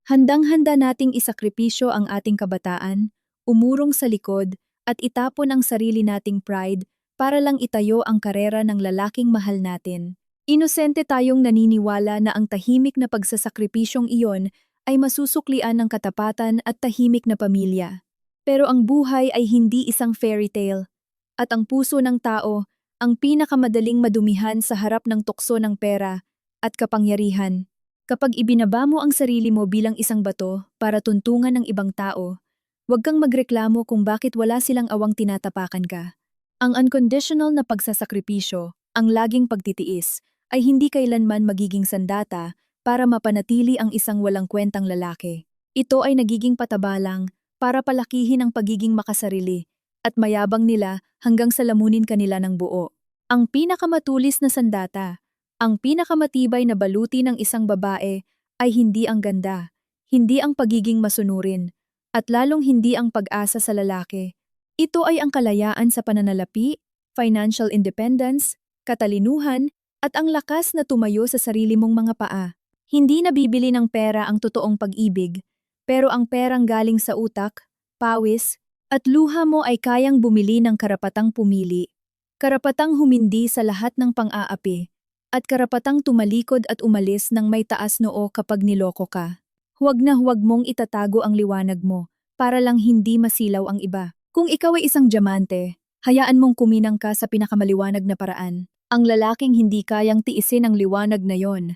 Handang-handa nating isakripisyo ang ating kabataan, umurong sa likod, at itapon ang sarili nating pride para lang itayo ang karera ng lalaking mahal natin. Inosente tayong naniniwala na ang tahimik na pagsasakripisyong iyon ay masusuklian ng katapatan at tahimik na pamilya. Pero ang buhay ay hindi isang fairy tale, at ang puso ng tao ang pinakamadaling madumihan sa harap ng tukso ng pera at kapangyarihan. Kapag ibinaba mo ang sarili mo bilang isang bato para tuntungan ng ibang tao, huwag kang magreklamo kung bakit wala silang awang tinatapakan ka. Ang unconditional na pagsasakripisyo, ang laging pagtitiis, ay hindi kailanman magiging sandata para mapanatili ang isang walang kwentang lalaki. Ito ay nagiging patabalang para palakihin ang pagiging makasarili at mayabang nila hanggang sa lamunin kanila ng buo. Ang pinakamatulis na sandata, ang pinakamatibay na baluti ng isang babae ay hindi ang ganda, hindi ang pagiging masunurin, at lalong hindi ang pag-asa sa lalaki. Ito ay ang kalayaan sa pananalapi, financial independence, katalinuhan, at ang lakas na tumayo sa sarili mong mga paa. Hindi nabibili ng pera ang totoong pag-ibig, pero ang perang galing sa utak, pawis, at luha mo ay kayang bumili ng karapatang pumili, karapatang humindi sa lahat ng pang-aapi, at karapatang tumalikod at umalis ng may taas noo kapag niloko ka. Huwag na huwag mong itatago ang liwanag mo, para lang hindi masilaw ang iba. Kung ikaw ay isang diamante, hayaan mong kuminang ka sa pinakamaliwanag na paraan. Ang lalaking hindi kayang tiisin ang liwanag na yon,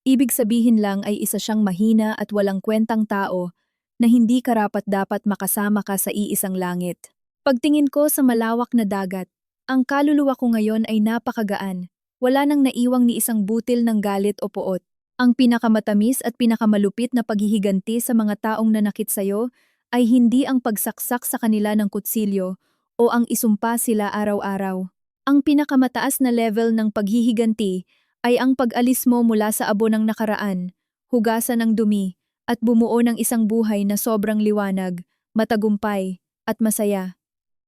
ibig sabihin lang ay isa siyang mahina at walang kwentang tao na hindi karapat-dapat makasama ka sa iisang langit. Pagtingin ko sa malawak na dagat, ang kaluluwa ko ngayon ay napakagaan. Wala nang naiwang ni isang butil ng galit o poot. Ang pinakamatamis at pinakamalupit na paghihiganti sa mga taong nanakit sayo ay hindi ang pagsaksak sa kanila ng kutsilyo o ang isumpa sila araw-araw. Ang pinakamataas na level ng paghihiganti ay ang pag-alis mo mula sa abo ng nakaraan, hugasan ng dumi, at bumuo ng isang buhay na sobrang liwanag, matagumpay, at masaya.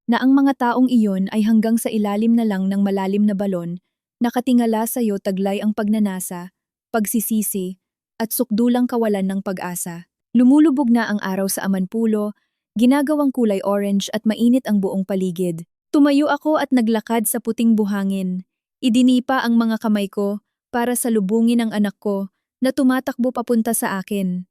Na ang mga taong iyon ay hanggang sa ilalim na lang ng malalim na balon, nakatingala sa'yo taglay ang pagnanasa, pagsisisi, at sukdulang kawalan ng pag-asa. Lumulubog na ang araw sa amanpulo, ginagawang kulay orange at mainit ang buong paligid. Tumayo ako at naglakad sa puting buhangin. Idinipa ang mga kamay ko para salubungin ang anak ko na tumatakbo papunta sa akin.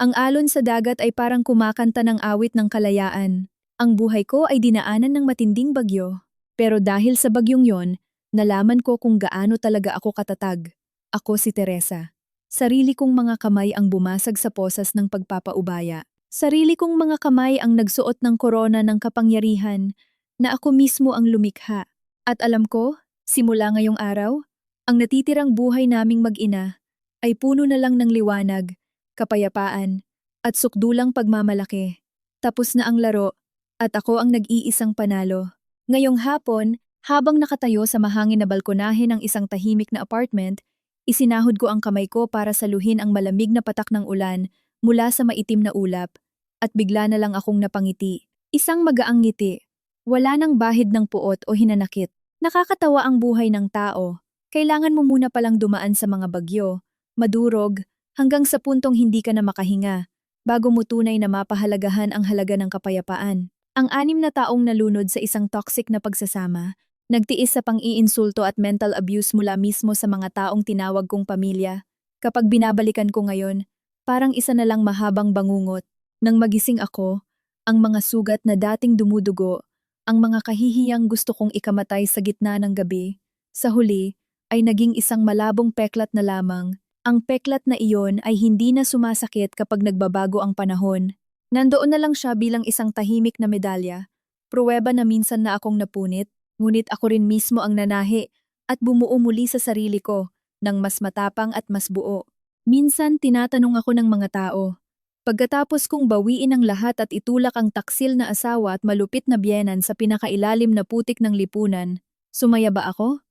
Ang alon sa dagat ay parang kumakanta ng awit ng kalayaan. Ang buhay ko ay dinaanan ng matinding bagyo. Pero dahil sa bagyong yon, nalaman ko kung gaano talaga ako katatag. Ako si Teresa. Sarili kong mga kamay ang bumasag sa posas ng pagpapaubaya. Sarili kong mga kamay ang nagsuot ng korona ng kapangyarihan na ako mismo ang lumikha. At alam ko, simula ngayong araw, ang natitirang buhay naming mag-ina ay puno na lang ng liwanag, kapayapaan, at sukdulang pagmamalaki. Tapos na ang laro, at ako ang nag-iisang panalo. Ngayong hapon, habang nakatayo sa mahangin na balkonahe ng isang tahimik na apartment, isinahod ko ang kamay ko para saluhin ang malamig na patak ng ulan mula sa maitim na ulap, at bigla na lang akong napangiti. Isang magaang ngiti. Wala nang bahid ng puot o hinanakit. Nakakatawa ang buhay ng tao. Kailangan mo muna palang dumaan sa mga bagyo, madurog, hanggang sa puntong hindi ka na makahinga, bago mo tunay na mapahalagahan ang halaga ng kapayapaan. Ang 6 na taong nalunod sa isang toxic na pagsasama, nagtiis sa pang-iinsulto at mental abuse mula mismo sa mga taong tinawag kong pamilya. Kapag binabalikan ko ngayon, parang isa na lang mahabang bangungot. Nang magising ako, ang mga sugat na dating dumudugo, ang mga kahihiyang gusto kong ikamatay sa gitna ng gabi, sa huli, ay naging isang malabong peklat na lamang. Ang peklat na iyon ay hindi na sumasakit kapag nagbabago ang panahon. Nandoon na lang siya bilang isang tahimik na medalya, Pruweba na minsan na akong napunit, ngunit ako rin mismo ang nanahi at bumuo muli sa sarili ko ng mas matapang at mas buo. Minsan tinatanong ako ng mga tao, pagkatapos kong bawiin ang lahat at itulak ang taksil na asawa at malupit na biyenan sa pinakailalim na putik ng lipunan, sumaya ba ako?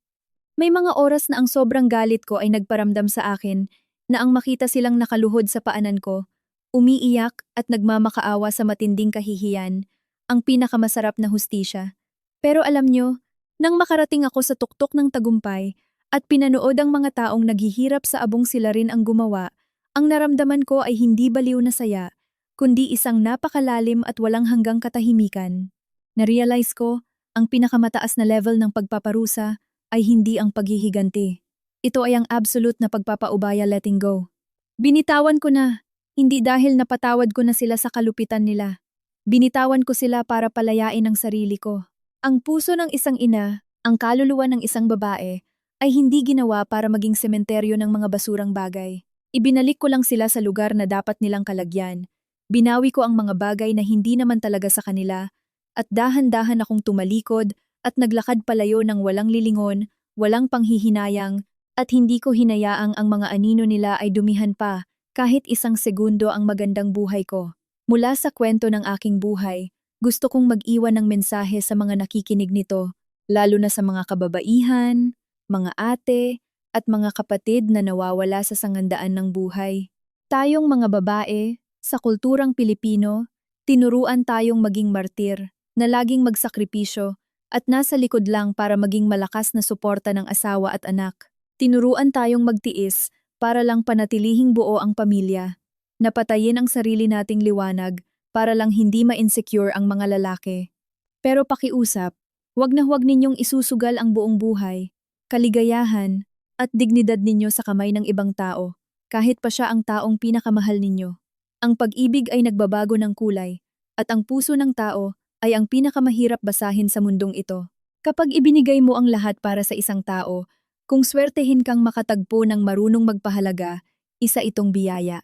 May mga oras na ang sobrang galit ko ay nagparamdam sa akin na ang makita silang nakaluhod sa paanan ko, umiiyak at nagmamakaawa sa matinding kahihiyan, ang pinakamasarap na hustisya. Pero alam nyo, nang makarating ako sa tuktok ng tagumpay at pinanood ang mga taong naghihirap sa abong sila rin ang gumawa, ang naramdaman ko ay hindi baliw na saya, kundi isang napakalalim at walang hanggang katahimikan. Narealize ko, ang pinakamataas na level ng pagpaparusa ay hindi ang paghihiganti. Ito ay ang absolute na pagpapaubaya, letting go. Binitawan ko na, hindi dahil napatawad ko na sila sa kalupitan nila. Binitawan ko sila para palayain ang sarili ko. Ang puso ng isang ina, ang kaluluwa ng isang babae, ay hindi ginawa para maging sementeryo ng mga basurang bagay. Ibinalik ko lang sila sa lugar na dapat nilang kalagyan. Binawi ko ang mga bagay na hindi naman talaga sa kanila, at dahan-dahan akong tumalikod at naglakad palayo ng walang lilingon, walang panghihinayang, at hindi ko hinayaang ang mga anino nila ay dumihan pa kahit isang segundo ang magandang buhay ko. Mula sa kwento ng aking buhay, gusto kong mag-iwan ng mensahe sa mga nakikinig nito, lalo na sa mga kababaihan, mga ate, at mga kapatid na nawawala sa sangandaan ng buhay. Tayong mga babae, sa kulturang Pilipino, tinuruan tayong maging martir, na laging magsakripisyo, at nasa likod lang para maging malakas na suporta ng asawa at anak. Tinuruan tayong magtiis para lang panatilihing buo ang pamilya. Napatayin ang sarili nating liwanag para lang hindi ma-insecure ang mga lalaki. Pero pakiusap, huwag na huwag ninyong isusugal ang buong buhay, kaligayahan, at dignidad ninyo sa kamay ng ibang tao, kahit pa siya ang taong pinakamahal ninyo. Ang pag-ibig ay nagbabago ng kulay, at ang puso ng tao ay ang pinakamahirap basahin sa mundong ito. Kapag ibinigay mo ang lahat para sa isang tao, kung swertehin kang makatagpo ng marunong magpahalaga, isa itong biyaya.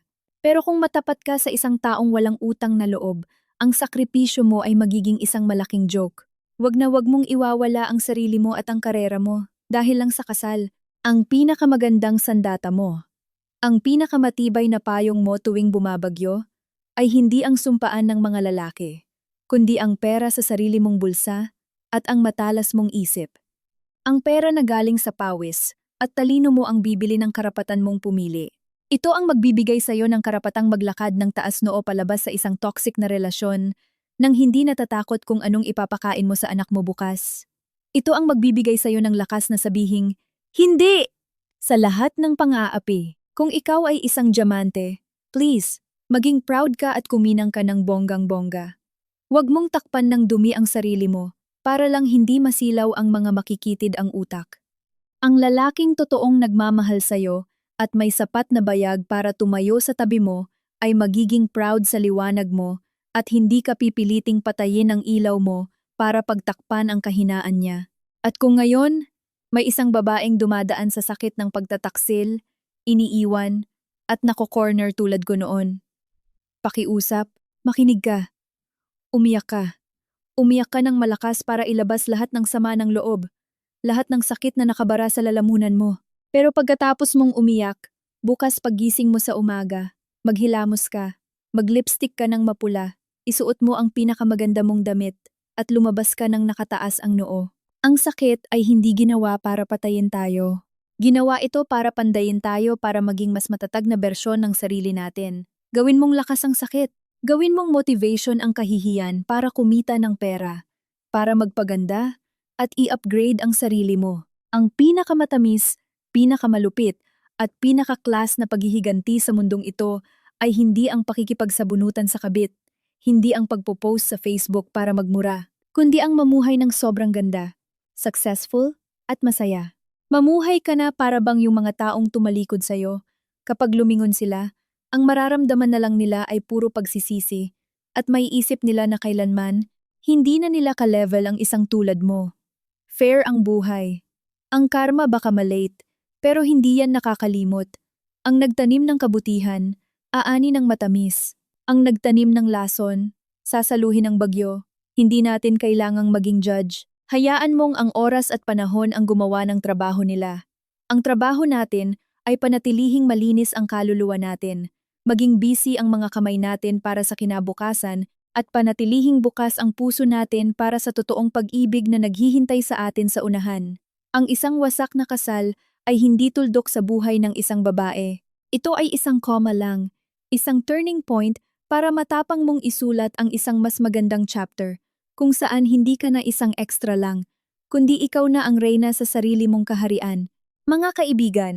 Pero kung matapat ka sa isang taong walang utang na loob, ang sakripisyo mo ay magiging isang malaking joke. Wag na wag mong iwawala ang sarili mo at ang karera mo dahil lang sa kasal. Ang pinakamagandang sandata mo, ang pinakamatibay na payong mo tuwing bumabagyo, ay hindi ang sumpaan ng mga lalaki, kundi ang pera sa sarili mong bulsa at ang matalas mong isip. Ang pera na galing sa pawis at talino mo ang bibili ng karapatan mong pumili. Ito ang magbibigay sa iyo ng karapatang maglakad ng taas noo palabas sa isang toxic na relasyon nang hindi natatakot kung anong ipapakain mo sa anak mo bukas. Ito ang magbibigay sa iyo ng lakas na sabihing, hindi! Sa lahat ng pang-aapi, kung ikaw ay isang diamante, please, maging proud ka at kuminang ka ng bonggang-bongga. Huwag mong takpan ng dumi ang sarili mo para lang hindi masilaw ang mga makikitid ang utak. Ang lalaking totoong nagmamahal sa iyo at may sapat na bayag para tumayo sa tabi mo ay magiging proud sa liwanag mo at hindi ka pipiliting patayin ang ilaw mo para pagtakpan ang kahinaan niya. At kung ngayon, may isang babaeng dumadaan sa sakit ng pagtataksil, iniiwan, at nako-corner tulad ko noon. Pakiusap, makinig ka. Umiyak ka. Umiyak ka ng malakas para ilabas lahat ng sama ng loob, lahat ng sakit na nakabara sa lalamunan mo. Pero pagkatapos mong umiyak, bukas paggising mo sa umaga, maghilamos ka, mag-lipstick ka ng mapula, isuot mo ang pinakamaganda mong damit, at lumabas ka ng nakataas ang noo. Ang sakit ay hindi ginawa para patayin tayo. Ginawa ito para pandayin tayo para maging mas matatag na bersyon ng sarili natin. Gawin mong lakas ang sakit. Gawin mong motivation ang kahihiyan para kumita ng pera, para magpaganda, at i-upgrade ang sarili mo. Ang pinakamatamis, pinakamalupit, at pinaka-class na paghihiganti sa mundong ito ay hindi ang pakikipagsabunutan sa kabit, hindi ang pagpo-post sa Facebook para magmura, kundi ang mamuhay ng sobrang ganda, successful, at masaya. Mamuhay ka na para bang yung mga taong tumalikod sa'yo, kapag lumingon sila, ang mararamdaman na lang nila ay puro pagsisisi, at maiisip nila na kailanman, hindi na nila ka-level ang isang tulad mo. Fair ang buhay. Ang karma baka malate, pero hindi yan nakakalimot. Ang nagtanim ng kabutihan, aani ng matamis. Ang nagtanim ng lason, sasaluhin ng bagyo. Hindi natin kailangang maging judge. Hayaan mong ang oras at panahon ang gumawa ng trabaho nila. Ang trabaho natin ay panatilihing malinis ang kaluluwa natin, maging busy ang mga kamay natin para sa kinabukasan, at panatilihing bukas ang puso natin para sa totoong pag-ibig na naghihintay sa atin sa unahan. Ang isang wasak na kasal ay hindi tuldok sa buhay ng isang babae. Ito ay isang comma lang, isang turning point para matapang mong isulat ang isang mas magandang chapter, kung saan hindi ka na isang extra lang, kundi ikaw na ang reyna sa sarili mong kaharian. Mga kaibigan,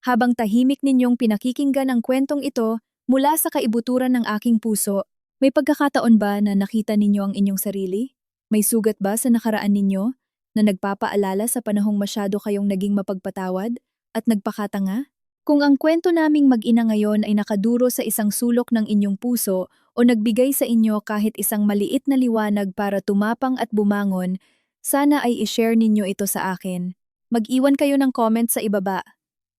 habang tahimik ninyong pinakikinggan ang kwentong ito mula sa kaibuturan ng aking puso, may pagkakataon ba na nakita ninyo ang inyong sarili? May sugat ba sa nakaraan ninyo na nagpapaalala sa panahong masyado kayong naging mapagpatawad at nagpakatanga? Kung ang kwento naming mag-ina ngayon ay nakaduro sa isang sulok ng inyong puso o nagbigay sa inyo kahit isang maliit na liwanag para tumapang at bumangon, sana ay i-share ninyo ito sa akin. Mag-iwan kayo ng comment sa ibaba.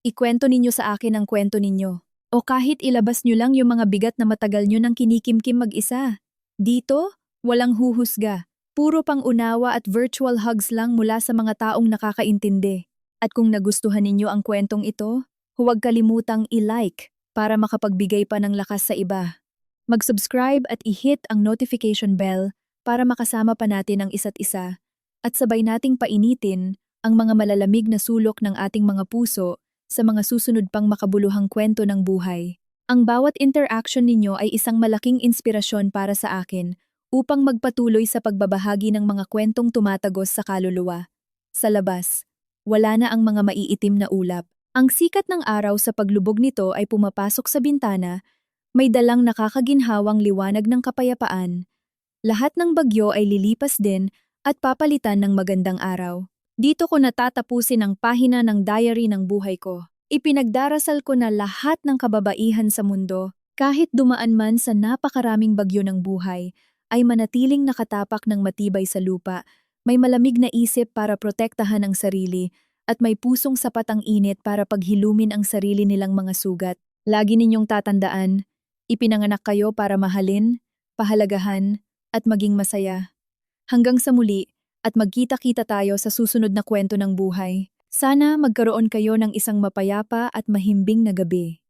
Ikwento ninyo sa akin ang kwento ninyo. O kahit ilabas nyo lang yung mga bigat na matagal nyo nang kinikimkim mag-isa. Dito, walang huhusga. Puro pang-unawa at virtual hugs lang mula sa mga taong nakakaintindi. At kung nagustuhan ninyo ang kwentong ito, huwag kalimutang i-like para makapagbigay pa ng lakas sa iba. Mag-subscribe at i-hit ang notification bell para makasama pa natin ang isa't isa at sabay nating painitin ang mga malalamig na sulok ng ating mga puso sa mga susunod pang makabuluhang kwento ng buhay. Ang bawat interaction ninyo ay isang malaking inspirasyon para sa akin upang magpatuloy sa pagbabahagi ng mga kwentong tumatagos sa kaluluwa. Sa labas, wala na ang mga maiitim na ulap. Ang sikat ng araw sa paglubog nito ay pumapasok sa bintana, may dalang nakakaginhawang liwanag ng kapayapaan. Lahat ng bagyo ay lilipas din at papalitan ng magandang araw. Dito ko natatapusin ang pahina ng diary ng buhay ko. Ipinagdarasal ko na lahat ng kababaihan sa mundo, kahit dumaan man sa napakaraming bagyo ng buhay, ay manatiling nakatapak ng matibay sa lupa, may malamig na isip para protektahan ang sarili, at may pusong sapat ang init para paghilumin ang sarili nilang mga sugat. Lagi ninyong tatandaan, ipinanganak kayo para mahalin, pahalagahan, at maging masaya. Hanggang sa muli, at magkita-kita tayo sa susunod na kwento ng buhay. Sana magkaroon kayo ng isang mapayapa at mahimbing na gabi.